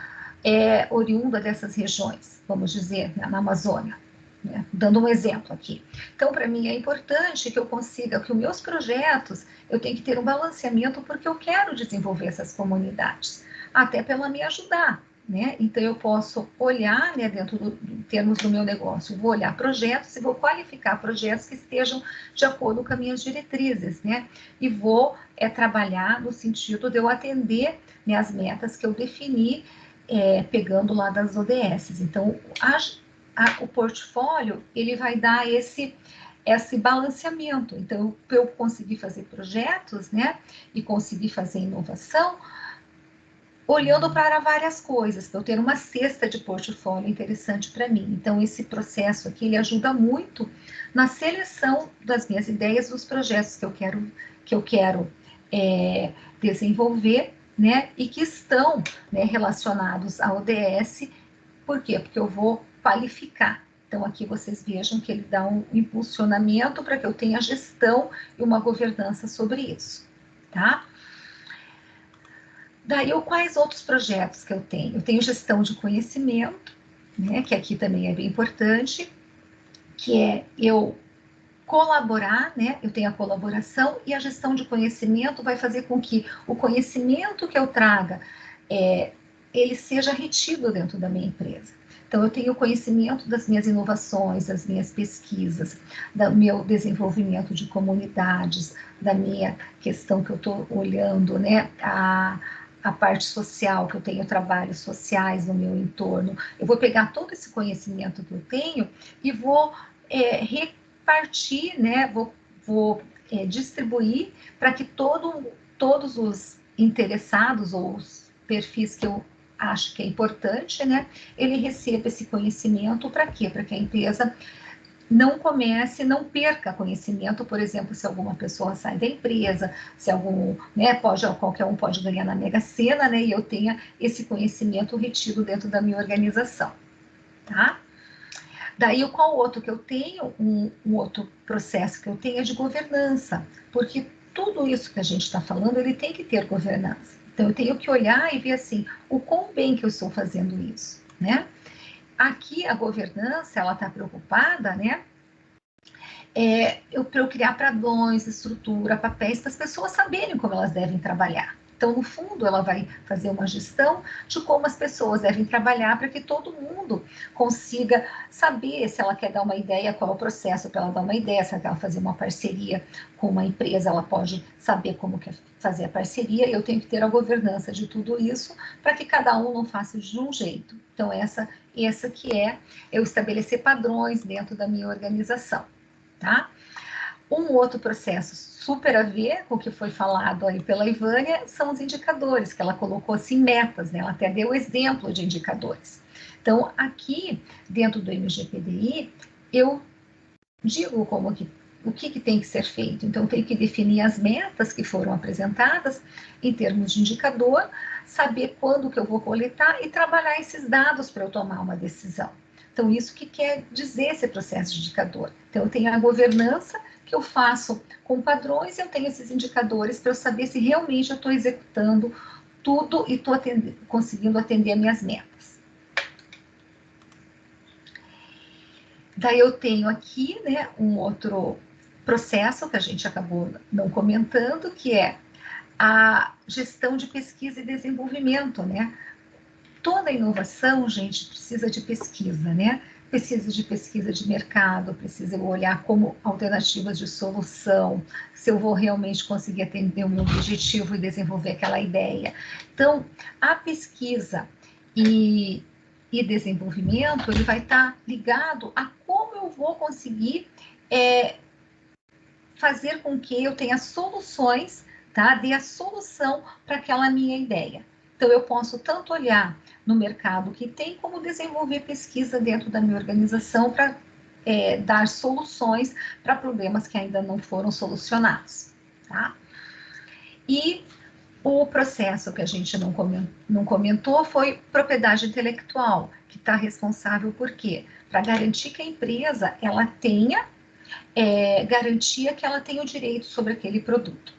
oriunda dessas regiões, vamos dizer, na Amazônia, né? Dando um exemplo aqui. Então, para mim é importante que eu consiga, que os meus projetos, eu tenho que ter um balanceamento porque eu quero desenvolver essas comunidades, até para ela me ajudar. Né? Então, eu posso olhar, né, dentro do termos do meu negócio, vou olhar projetos e vou qualificar projetos que estejam de acordo com as minhas diretrizes, né? E vou trabalhar no sentido de eu atender, né, as metas que eu defini, pegando lá das ODS. Então, o portfólio, ele vai dar esse balanceamento. Então, para eu conseguir fazer projetos, né, e conseguir fazer inovação, olhando para várias coisas, para eu ter uma cesta de portfólio interessante para mim. Então, esse processo aqui, ele ajuda muito na seleção das minhas ideias, dos projetos que eu quero desenvolver, né, e que estão, né, relacionados ao ODS. Por quê? Porque eu vou qualificar. Então, aqui vocês vejam que ele dá um impulsionamento para que eu tenha gestão e uma governança sobre isso, tá? Daí, quais outros projetos que eu tenho? Eu tenho gestão de conhecimento, né, que aqui também é bem importante, que é eu colaborar, né, eu tenho a colaboração e a gestão de conhecimento vai fazer com que o conhecimento que eu traga, ele seja retido dentro da minha empresa. Então, eu tenho conhecimento das minhas inovações, das minhas pesquisas, do meu desenvolvimento de comunidades, da minha questão que eu estou olhando, né, a parte social, que eu tenho trabalhos sociais no meu entorno. Eu vou pegar todo esse conhecimento que eu tenho e vou repartir, né, vou distribuir para que todos os interessados ou os perfis que eu acho que é importante, né, ele receba esse conhecimento. Para quê? Para que a empresa não comece, não perca conhecimento. Por exemplo, se alguma pessoa sai da empresa, se né, qualquer um pode ganhar na Mega Sena, né, e eu tenha esse conhecimento retido dentro da minha organização, tá? Daí, qual outro que eu tenho? Um outro processo que eu tenho é de governança, porque tudo isso que a gente está falando, ele tem que ter governança. Então, eu tenho que olhar e ver assim, o quão bem que eu estou fazendo isso, né? Aqui, a governança, ela está preocupada, né? Para eu criar padrões, estrutura, papéis, para as pessoas saberem como elas devem trabalhar. Então, no fundo, ela vai fazer uma gestão de como as pessoas devem trabalhar para que todo mundo consiga saber se ela quer dar uma ideia, qual é o processo para ela dar uma ideia, se ela quer fazer uma parceria com uma empresa, ela pode saber como quer fazer a parceria, e eu tenho que ter a governança de tudo isso para que cada um não faça de um jeito. Então, essa que é eu estabelecer padrões dentro da minha organização, tá? Um outro processo super a ver com o que foi falado aí pela Ivânia são os indicadores, que ela colocou assim metas, né? Ela até deu exemplo de indicadores. Então, aqui, dentro do MGPDI, eu digo o que tem que ser feito. Então, tem que definir as metas que foram apresentadas em termos de indicador, saber quando que eu vou coletar e trabalhar esses dados para eu tomar uma decisão. Então, isso que quer dizer esse processo de indicador. Então, eu tenho a governança que eu faço com padrões e eu tenho esses indicadores para eu saber se realmente eu estou executando tudo e estou conseguindo atender as minhas metas. Daí eu tenho aqui, né, um outro processo que a gente acabou não comentando, que é a gestão de pesquisa e desenvolvimento, né? Toda inovação, gente, precisa de pesquisa, né? Precisa de pesquisa de mercado, precisa olhar como alternativas de solução, se eu vou realmente conseguir atender o meu objetivo e desenvolver aquela ideia. Então, a pesquisa e desenvolvimento, ele vai estar ligado a como eu vou conseguir fazer com que eu tenha soluções, tá? Dê a solução para aquela minha ideia. Então, eu posso tanto olhar no mercado que tem, como desenvolver pesquisa dentro da minha organização para dar soluções para problemas que ainda não foram solucionados, tá? E o processo que a gente não comentou foi propriedade intelectual, que está responsável por quê? Para garantir que a empresa ela tenha garantia que ela tem o direito sobre aquele produto.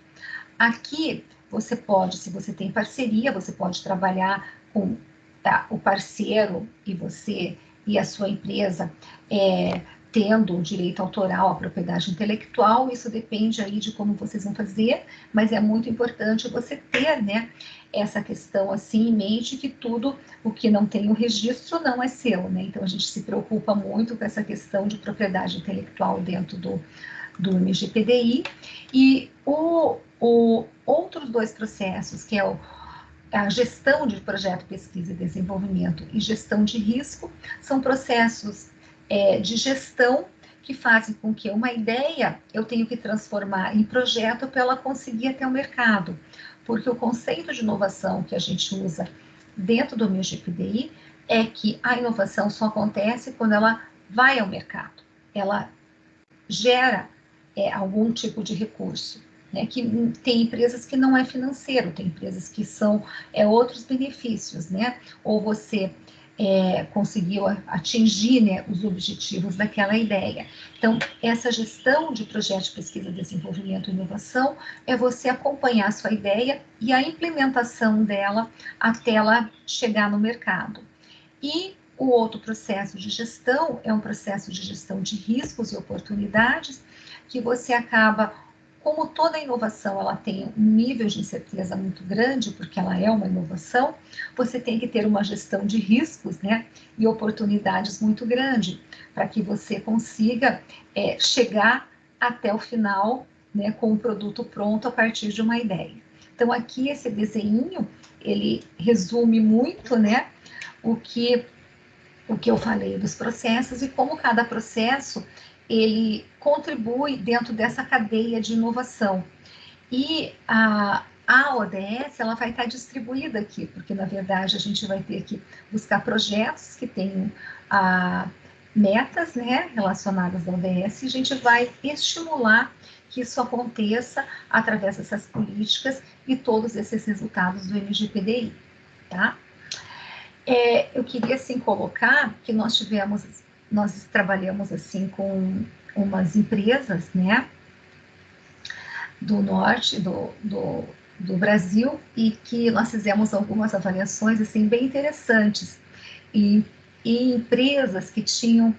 Aqui, você pode, se você tem parceria, você pode trabalhar com o parceiro e você e a sua empresa tendo o direito autoral à propriedade intelectual, isso depende aí de como vocês vão fazer, mas é muito importante você ter, né, essa questão assim em mente, que tudo o que não tem o registro não é seu, né? Então a gente se preocupa muito com essa questão de propriedade intelectual dentro do MGPDI. E outros dois processos, que é a gestão de projeto, pesquisa e desenvolvimento e gestão de risco, são processos de gestão que fazem com que uma ideia eu tenho que transformar em projeto para ela conseguir até o mercado. Porque o conceito de inovação que a gente usa dentro do MGPDI é que a inovação só acontece quando ela vai ao mercado, ela gera algum tipo de recurso. Né, que tem empresas que não é financeiro, tem empresas que são outros benefícios, né? Ou você conseguiu atingir, né, os objetivos daquela ideia. Então, essa gestão de projeto de pesquisa, desenvolvimento e inovação é você acompanhar a sua ideia e a implementação dela até ela chegar no mercado. E o outro processo de gestão é um processo de gestão de riscos e oportunidades, que você acaba, como toda inovação ela tem um nível de incerteza muito grande, porque ela é uma inovação, você tem que ter uma gestão de riscos, né, e oportunidades muito grande, para que você consiga chegar até o final, né, com o produto pronto a partir de uma ideia. Então, aqui esse desenho, ele resume muito, né, o que eu falei dos processos e como cada processo ele contribui dentro dessa cadeia de inovação. E a ODS ela vai estar distribuída aqui, porque na verdade a gente vai ter que buscar projetos que tenham metas, né, relacionadas à ODS, e a gente vai estimular que isso aconteça através dessas políticas e todos esses resultados do MGPDI, tá? Eu queria assim colocar que nós trabalhamos assim com umas empresas, né, do norte do Brasil, e que nós fizemos algumas avaliações assim bem interessantes e empresas que tinham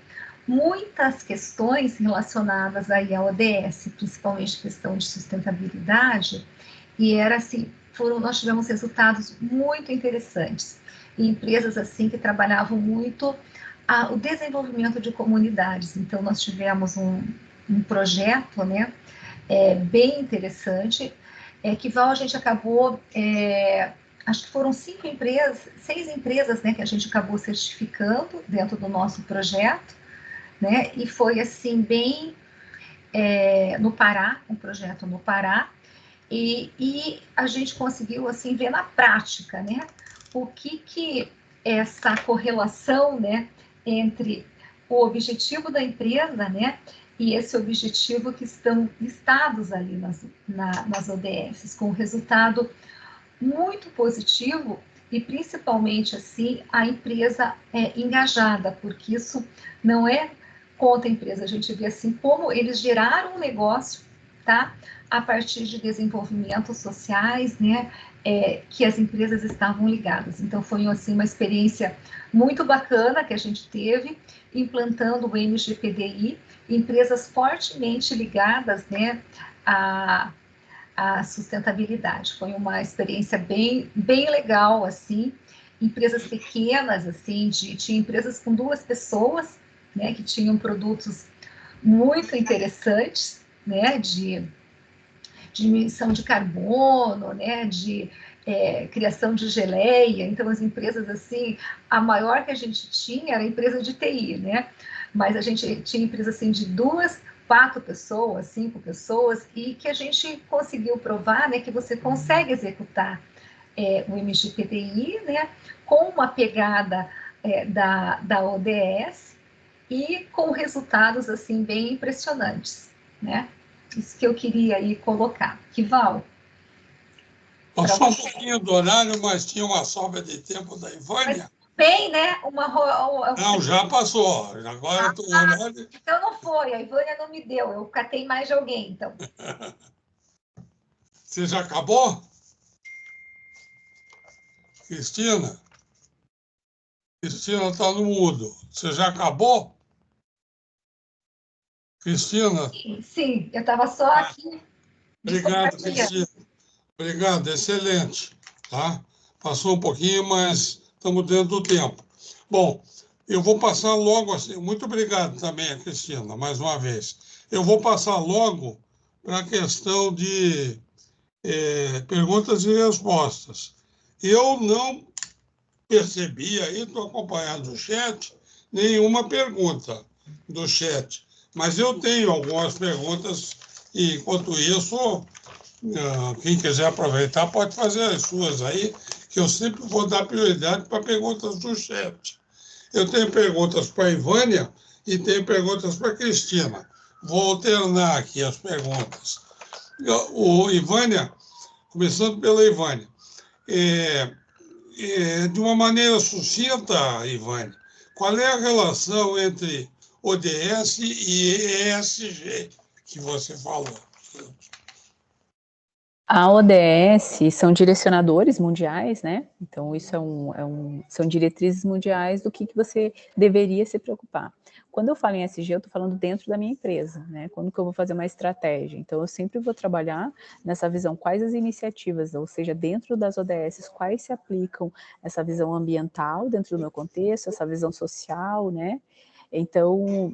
muitas questões relacionadas aí à ODS, principalmente questão de sustentabilidade, e era assim, nós tivemos resultados muito interessantes. E empresas assim que trabalhavam muito o desenvolvimento de comunidades. Então nós tivemos um projeto, né, bem interessante, que a gente acabou, acho que foram 6 empresas, né, que a gente acabou certificando dentro do nosso projeto, né, e foi assim bem no Pará, um projeto no Pará, e a gente conseguiu assim ver na prática, né, o que essa correlação, né, entre o objetivo da empresa, né, e esse objetivo que estão listados ali nas ODS, com um resultado muito positivo e principalmente assim a empresa engajada, porque isso não é contra a empresa, a gente vê assim como eles geraram um negócio, tá, a partir de desenvolvimentos sociais, né, que as empresas estavam ligadas. Então foi assim uma experiência muito bacana que a gente teve implantando o MGPDI, empresas fortemente ligadas, né, à sustentabilidade. Foi uma experiência bem legal, assim, empresas pequenas, assim, tinha empresas com 2 pessoas, né, que tinham produtos muito interessantes, né, de emissão de carbono, né, de criação de geleia. Então as empresas assim, a maior que a gente tinha era a empresa de TI, né, mas a gente tinha empresa assim de 2 4 pessoas, 5 pessoas, e que a gente conseguiu provar, né, que você consegue executar o MGPDI, né, com uma pegada da ODS e com resultados assim bem impressionantes, né? Isso que eu queria aí colocar. Kival. Passou um pouquinho do horário, mas tinha uma sobra de tempo da Ivânia. Bem, né? Não, já passou. Agora o horário... Então não foi, a Ivânia não me deu. Eu catei mais de alguém, então. Você já acabou? Cristina? Cristina está no mudo. Você já acabou? Cristina? Sim, eu estava só aqui. Obrigado, Cristina. Obrigado, excelente. Tá? Passou um pouquinho, mas estamos dentro do tempo. Bom, eu vou passar logo assim. Muito obrigado também, Cristina, mais uma vez. Eu vou passar logo para a questão de perguntas e respostas. Eu não percebi aí, estou acompanhando o chat, nenhuma pergunta do chat. Mas eu tenho algumas perguntas e, enquanto isso, quem quiser aproveitar pode fazer as suas aí, que eu sempre vou dar prioridade para perguntas do chat. Eu tenho perguntas para a Ivânia e tenho perguntas para a Cristina. Vou alternar aqui as perguntas. Ivânia, começando pela Ivânia. De uma maneira sucinta, Ivânia, qual é a relação entre ODS e ESG que você falou? A ODS são direcionadores mundiais, né? Então, isso são diretrizes mundiais do que você deveria se preocupar. Quando eu falo em ESG, eu estou falando dentro da minha empresa, né? Quando que eu vou fazer uma estratégia? Então, eu sempre vou trabalhar nessa visão, quais as iniciativas, ou seja, dentro das ODS, quais se aplicam essa visão ambiental dentro do meu contexto, essa visão social, né? Então,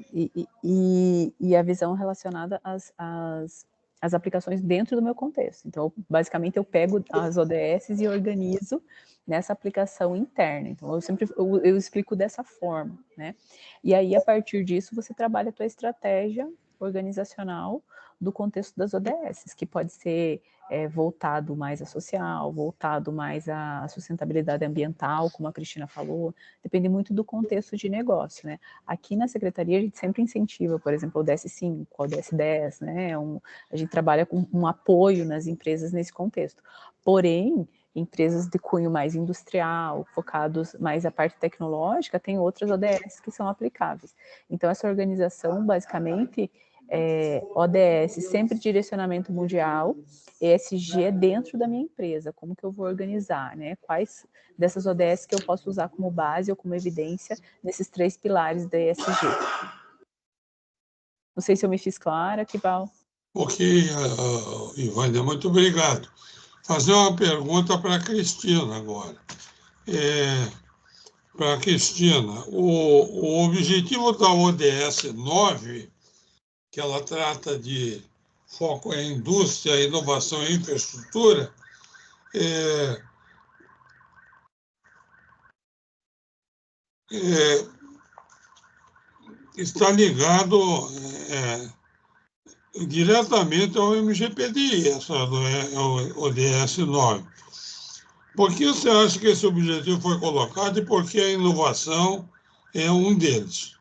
e a visão relacionada às aplicações dentro do meu contexto. Então, basicamente, eu pego as ODSs e organizo nessa aplicação interna. Então, eu explico dessa forma, né? E aí, a partir disso, você trabalha a tua estratégia organizacional do contexto das ODSs, que pode ser voltado mais a social, voltado mais à sustentabilidade ambiental, como a Cristina falou, depende muito do contexto de negócio, né? Aqui na Secretaria, a gente sempre incentiva, por exemplo, o ODS 5, o ODS 10, né? A gente trabalha com um apoio nas empresas nesse contexto. Porém, empresas de cunho mais industrial, focados mais na parte tecnológica, tem outras ODS que são aplicáveis. Então, essa organização, basicamente, ODS, sempre direcionamento mundial, ESG é dentro da minha empresa, como que eu vou organizar, né? Quais dessas ODS que eu posso usar como base ou como evidência nesses 3 pilares da ESG. Não sei se eu me fiz clara, Kival. Ok, Ivânia, muito obrigado. Fazer uma pergunta para a Cristina agora. Para a Cristina, o objetivo da ODS 9, que ela trata de foco em indústria, inovação e infraestrutura, está ligado diretamente ao MGPDI, o ODS 9. Por que você acha que esse objetivo foi colocado e por que a inovação é um deles?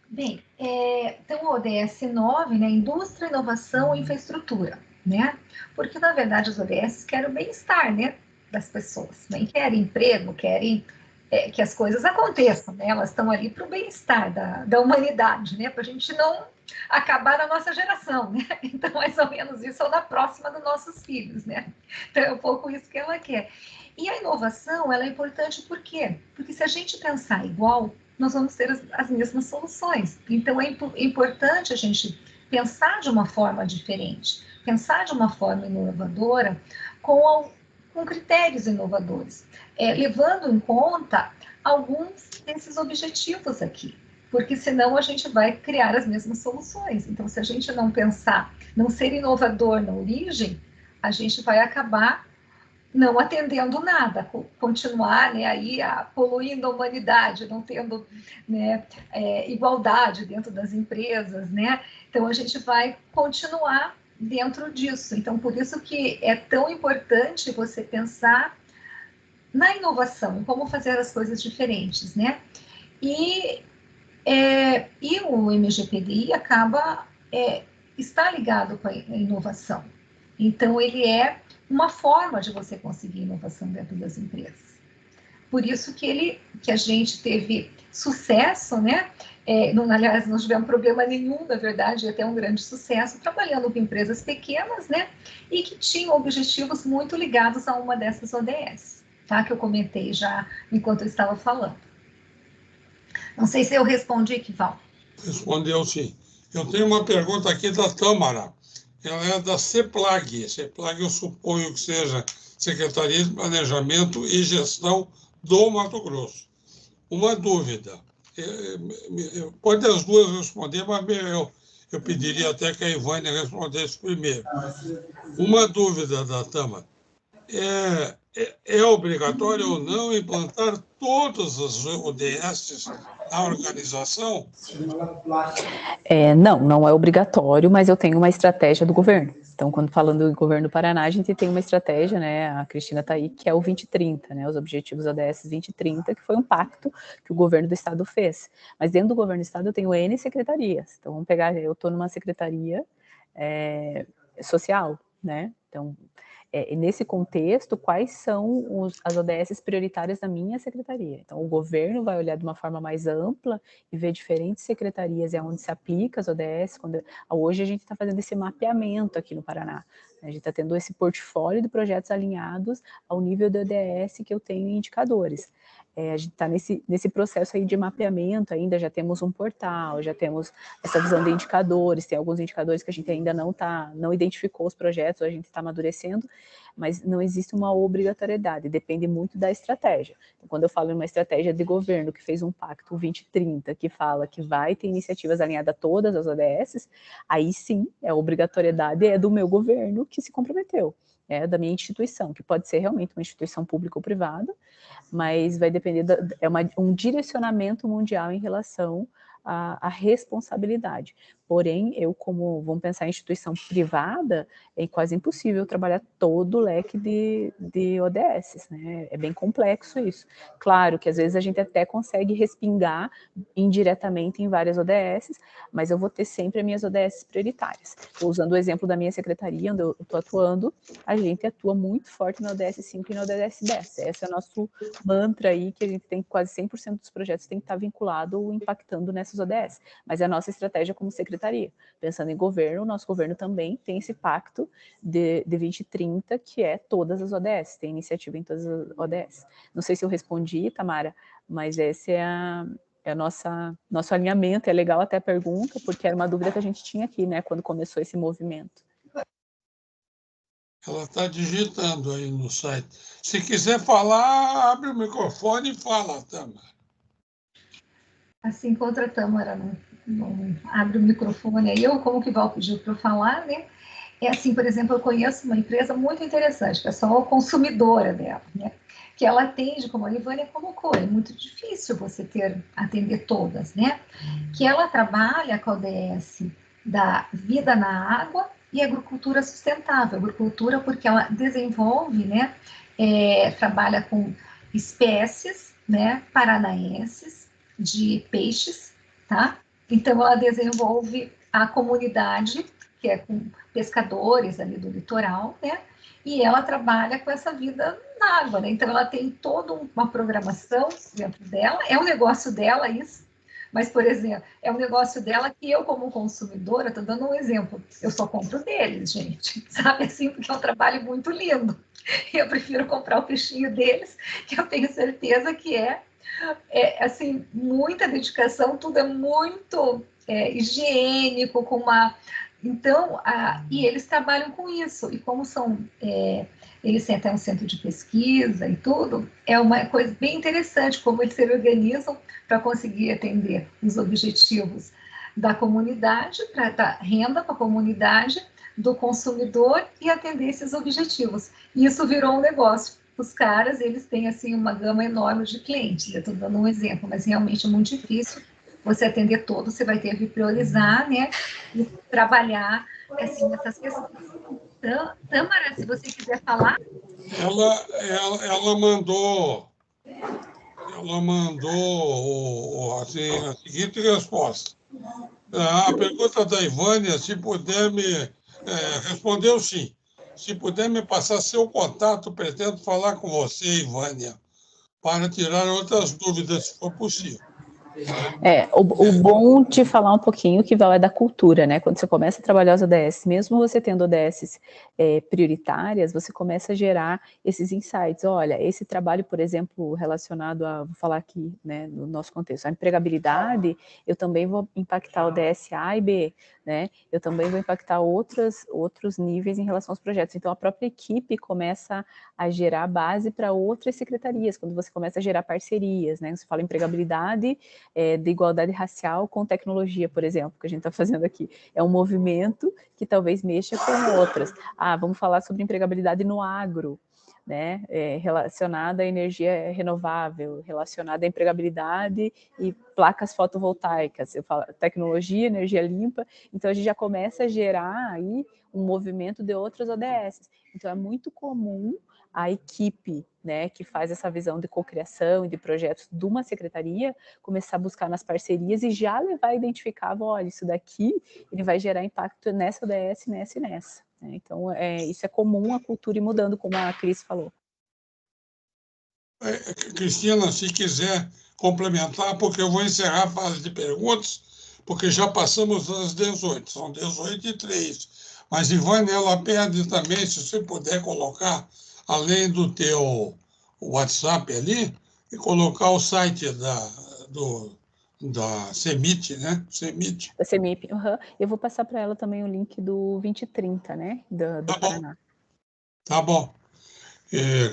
Bem, então o ODS 9, né, Indústria, Inovação e Infraestrutura, né? Porque, na verdade, os ODS querem o bem-estar, né, das pessoas, né? Querem emprego, querem que as coisas aconteçam, né? Elas estão ali para o bem-estar da humanidade, né? Para a gente não acabar na nossa geração, né? Então, mais ou menos isso, ou na próxima dos nossos filhos, né? Então, é um pouco isso que ela quer. E a inovação, ela é importante por quê? Porque se a gente pensar igual, nós vamos ter as mesmas soluções. Então, é importante a gente pensar de uma forma diferente, pensar de uma forma inovadora, com critérios inovadores, levando em conta alguns desses objetivos aqui, porque senão a gente vai criar as mesmas soluções. Então, se a gente não pensar, não ser inovador na origem, a gente vai acabar não atendendo nada, continuar, né, aí poluindo a humanidade, não tendo, né, igualdade dentro das empresas, né? Então a gente vai continuar dentro disso. Então por isso que é tão importante você pensar na inovação, em como fazer as coisas diferentes, né? E o MGPDI está ligado com a inovação. Então, ele é uma forma de você conseguir inovação dentro das empresas. Por isso que a gente teve sucesso, né? Aliás, não tivemos problema nenhum, na verdade, até um grande sucesso, trabalhando com empresas pequenas, né? E que tinham objetivos muito ligados a uma dessas ODS, tá? Que eu comentei já enquanto eu estava falando. Não sei se eu respondi, Kival. Respondeu sim. Eu tenho uma pergunta aqui da Tâmara. Ela é da CEPLAG. CEPLAG eu suponho que seja Secretaria de Planejamento e Gestão do Mato Grosso. Uma dúvida. Pode as duas responder, mas eu pediria até que a Ivânia respondesse primeiro. Uma dúvida da Tâmara. É obrigatório ou não implantar todas as ODS na organização? Não é obrigatório, mas eu tenho uma estratégia do governo. Então, quando falando do governo do Paraná, a gente tem uma estratégia, né, a Cristina está aí, que é o 2030, né, os Objetivos ODS 2030, que foi um pacto que o governo do estado fez. Mas dentro do governo do estado eu tenho N secretarias. Então, vamos pegar, eu estou numa secretaria social, né, então... nesse contexto, quais são as ODS prioritárias da minha secretaria? Então, o governo vai olhar de uma forma mais ampla e ver diferentes secretarias e onde se aplica as ODS. Hoje a gente está fazendo esse mapeamento aqui no Paraná. A gente está tendo esse portfólio de projetos alinhados ao nível do ODS que eu tenho em indicadores. A gente está nesse processo aí de mapeamento ainda, já temos um portal, já temos essa visão de indicadores, tem alguns indicadores que a gente ainda não identificou os projetos, a gente está amadurecendo, mas não existe uma obrigatoriedade, depende muito da estratégia. Então, quando eu falo em uma estratégia de governo que fez um pacto 2030, que fala que vai ter iniciativas alinhadas a todas as ODS, aí sim, a obrigatoriedade é do meu governo que se comprometeu. Da minha instituição, que pode ser realmente uma instituição pública ou privada, mas vai depender, um direcionamento mundial em relação à responsabilidade. Porém, vamos pensar em instituição privada, é quase impossível trabalhar todo o leque de ODS, né? É bem complexo isso. Claro que às vezes a gente até consegue respingar indiretamente em várias ODS, mas eu vou ter sempre as minhas ODS prioritárias. Usando o exemplo da minha secretaria, onde eu estou atuando, a gente atua muito forte na ODS 5 e na ODS 10. Esse é o nosso mantra aí, que a gente tem quase 100% dos projetos tem que estar vinculado ou impactando nessas ODS. Mas é a nossa estratégia como secretaria. Pensando em governo, o nosso governo também tem esse pacto de 2030, que é todas as ODS, tem iniciativa em todas as ODS. Não sei se eu respondi, Tamara, mas esse é nosso alinhamento. É legal até a pergunta, porque era uma dúvida que a gente tinha aqui, né, quando começou esse movimento. Ela está digitando aí no site. Se quiser falar, abre o microfone e fala, Tamara. Assim, enquanto a Tâmara não abre o microfone aí, como que Val pediu para eu falar, né? Assim, por exemplo, eu conheço uma empresa muito interessante, que é só a consumidora dela, né? Que ela atende, como a Ivânia colocou, é muito difícil você atender todas, né? Que ela trabalha com a ODS da vida na água e agricultura sustentável. Agricultura porque ela desenvolve, né? Trabalha com espécies, né? Paranaenses, de peixes, tá? Então, ela desenvolve a comunidade, que é com pescadores ali do litoral, né? E ela trabalha com essa vida na água, né? Então, ela tem toda uma programação dentro dela, é um negócio dela isso, mas, por exemplo, é um negócio dela que eu, como consumidora, estou dando um exemplo, eu só compro deles, gente, sabe assim, porque é um trabalho muito lindo. Eu prefiro comprar o peixinho deles, que eu tenho certeza que assim, muita dedicação, tudo é muito higiênico, com uma... Então, e eles trabalham com isso, e como eles têm até um centro de pesquisa e tudo, é uma coisa bem interessante como eles se organizam para conseguir atender os objetivos da comunidade, para dar renda para a comunidade, do consumidor e atender esses objetivos. E isso virou um negócio. Os caras, eles têm, assim, uma gama enorme de clientes. Eu estou dando um exemplo, mas realmente é muito difícil você atender todos, você vai ter que priorizar, né, e trabalhar, assim, essas questões. Então, Tâmara, se você quiser falar. Ela mandou assim, a seguinte resposta. A pergunta da Ivânia, se puder me respondeu sim. Se puder me passar seu contato, pretendo falar com você, Ivânia, para tirar outras dúvidas, se for possível. O bom de falar um pouquinho que é da cultura, né? Quando você começa a trabalhar as ODS, mesmo você tendo ODS prioritárias, você começa a gerar esses insights. Olha, esse trabalho, por exemplo, relacionado a, vou falar aqui, né, no nosso contexto, a empregabilidade, eu também vou impactar o ODS A e B, né? Eu também vou impactar outros níveis em relação aos projetos. Então, a própria equipe começa a gerar base para outras secretarias, quando você começa a gerar parcerias, né? Você fala empregabilidade, de igualdade racial com tecnologia, por exemplo, que a gente está fazendo aqui. É um movimento que talvez mexa com outras. Vamos falar sobre empregabilidade no agro, né? Relacionada à energia renovável, relacionada à empregabilidade e placas fotovoltaicas. Eu falo tecnologia, energia limpa. Então, a gente já começa a gerar aí um movimento de outras ODS. Então, é muito comum a equipe, né, que faz essa visão de cocriação e de projetos de uma secretaria, começar a buscar nas parcerias e já levar a identificar, olha, isso daqui ele vai gerar impacto nessa ODS, nessa e nessa. Né? Então, isso é comum a cultura ir mudando, como a Cris falou. Cristina, se quiser complementar, porque eu vou encerrar a fase de perguntas, porque já passamos das 18, são 18h03. Mas, Ivânia, ela pede também, se você puder colocar, além do teu WhatsApp ali, e colocar o site da CEMIT, né? CEMIT. Da CEMIP, Eu vou passar para ela também o link do 2030, né? Do Paraná. Tá bom.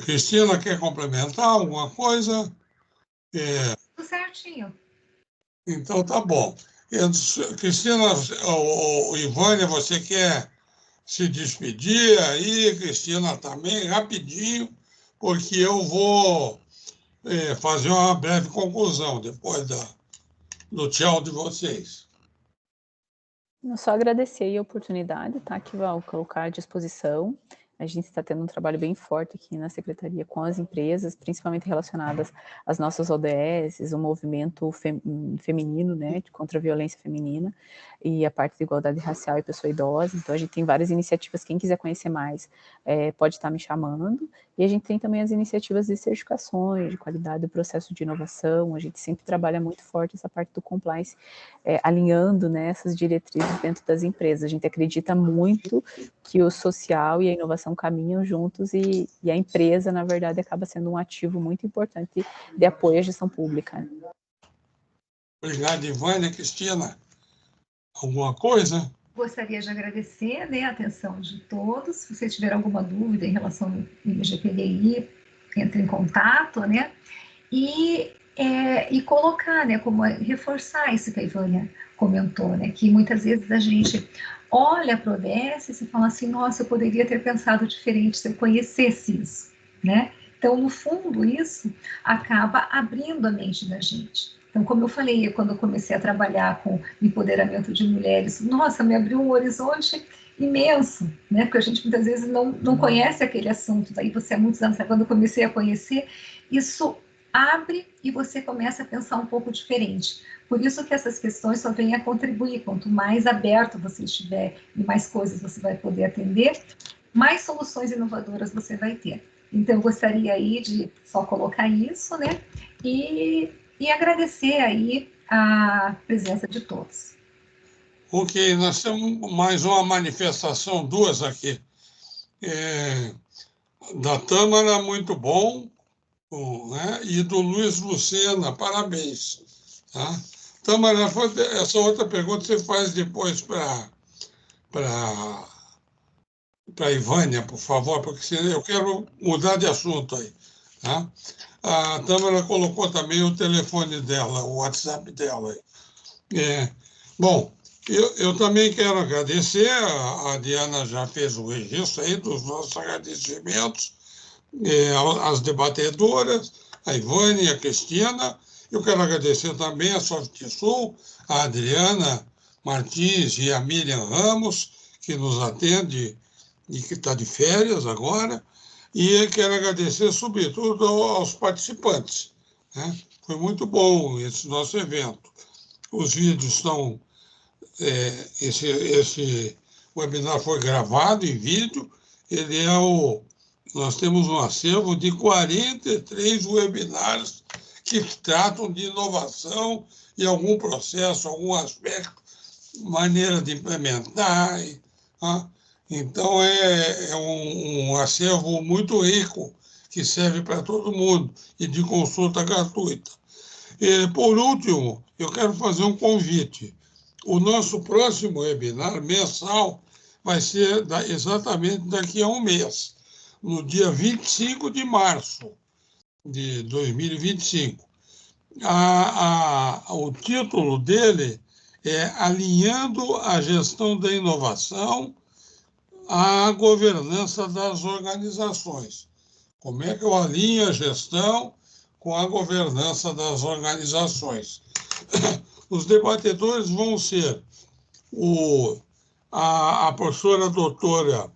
Cristina, quer complementar alguma coisa? Tudo certinho. Então, tá bom. Cristina, Ivânia, você quer se despedir aí? Cristina também, rapidinho, porque eu vou fazer uma breve conclusão depois do tchau de vocês. Eu só agradecer a oportunidade, tá? Que vou colocar à disposição. A gente está tendo um trabalho bem forte aqui na Secretaria com as empresas, principalmente relacionadas às nossas ODS, o movimento feminino, né, contra a violência feminina, e a parte de igualdade racial e pessoa idosa. Então, a gente tem várias iniciativas. Quem quiser conhecer mais, pode estar me chamando. E a gente tem também as iniciativas de certificações, de qualidade do processo de inovação. A gente sempre trabalha muito forte essa parte do compliance, alinhando, né, essas diretrizes dentro das empresas. A gente acredita muito que o social e a inovação caminham juntos e a empresa, na verdade, acaba sendo um ativo muito importante de apoio à gestão pública. Obrigado, Ivânia. Cristina, alguma coisa? Gostaria de agradecer, né, a atenção de todos. Se vocês tiverem alguma dúvida em relação ao IBGPDI, entre em contato, né? E colocar, né, como reforçar isso que a Ivânia comentou, né, que muitas vezes a gente olha para o ODS e se fala assim, nossa, eu poderia ter pensado diferente se eu conhecesse isso, né? Então, no fundo, isso acaba abrindo a mente da gente. Então, como eu falei, quando eu comecei a trabalhar com empoderamento de mulheres, nossa, me abriu um horizonte imenso, né? Porque a gente muitas vezes não conhece aquele assunto. Daí você há muitos anos, quando eu comecei a conhecer, isso abre e você começa a pensar um pouco diferente. Por isso que essas questões só vêm a contribuir. Quanto mais aberto você estiver e mais coisas você vai poder atender, mais soluções inovadoras você vai ter. Então, eu gostaria aí de só colocar isso, né? E agradecer aí a presença de todos. Ok, nós temos mais uma manifestação, duas aqui. Da Tâmara, muito bom, né? E do Luiz Lucena, parabéns. Tá? Tâmara, essa outra pergunta você faz depois para a Ivânia, por favor, porque eu quero mudar de assunto aí. Tá? A Tâmara colocou também o telefone dela, o WhatsApp dela. Bom, Eu também quero agradecer, a Diana já fez o registro aí dos nossos agradecimentos, às debatedoras, a Ivane e a Cristina. Eu quero agradecer também a SoftSul, a Adriana Martins e a Miriam Ramos, que nos atende e que está de férias agora. E quero agradecer, sobretudo, aos participantes, né? Foi muito bom esse nosso evento. Os vídeos estão... esse webinar foi gravado em vídeo. Nós temos um acervo de 43 webinars que tratam de inovação e algum processo, algum aspecto, maneira de implementar. Tá? Então, é um acervo muito rico, que serve para todo mundo, e de consulta gratuita. Por último, eu quero fazer um convite. O nosso próximo webinar mensal vai ser exatamente daqui a um mês, no dia 25 de março de 2025. O título dele é Alinhando a Gestão da Inovação à Governança das Organizações. Como é que eu alinho a gestão com a governança das organizações? Os debatedores vão ser a professora doutora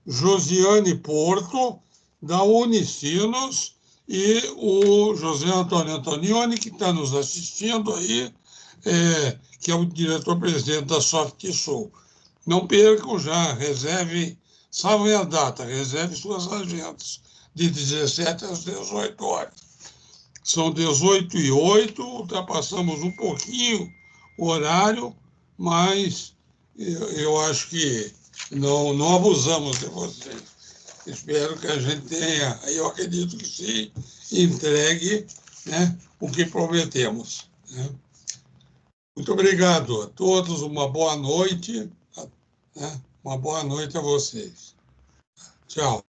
Josiane Porto, da Unicinos, e o José Antônio Antonioni, que está nos assistindo aí, que é o diretor-presidente da SoftSul. Não percam já, reservem, salvem a data, reservem suas agendas, de 17 às 18 horas. São 18h08, ultrapassamos um pouquinho o horário, mas eu acho que não abusamos de vocês. Espero que a gente tenha, eu acredito que sim, entregue, né, o que prometemos. Né? Muito obrigado a todos, uma boa noite, né? Uma boa noite a vocês. Tchau.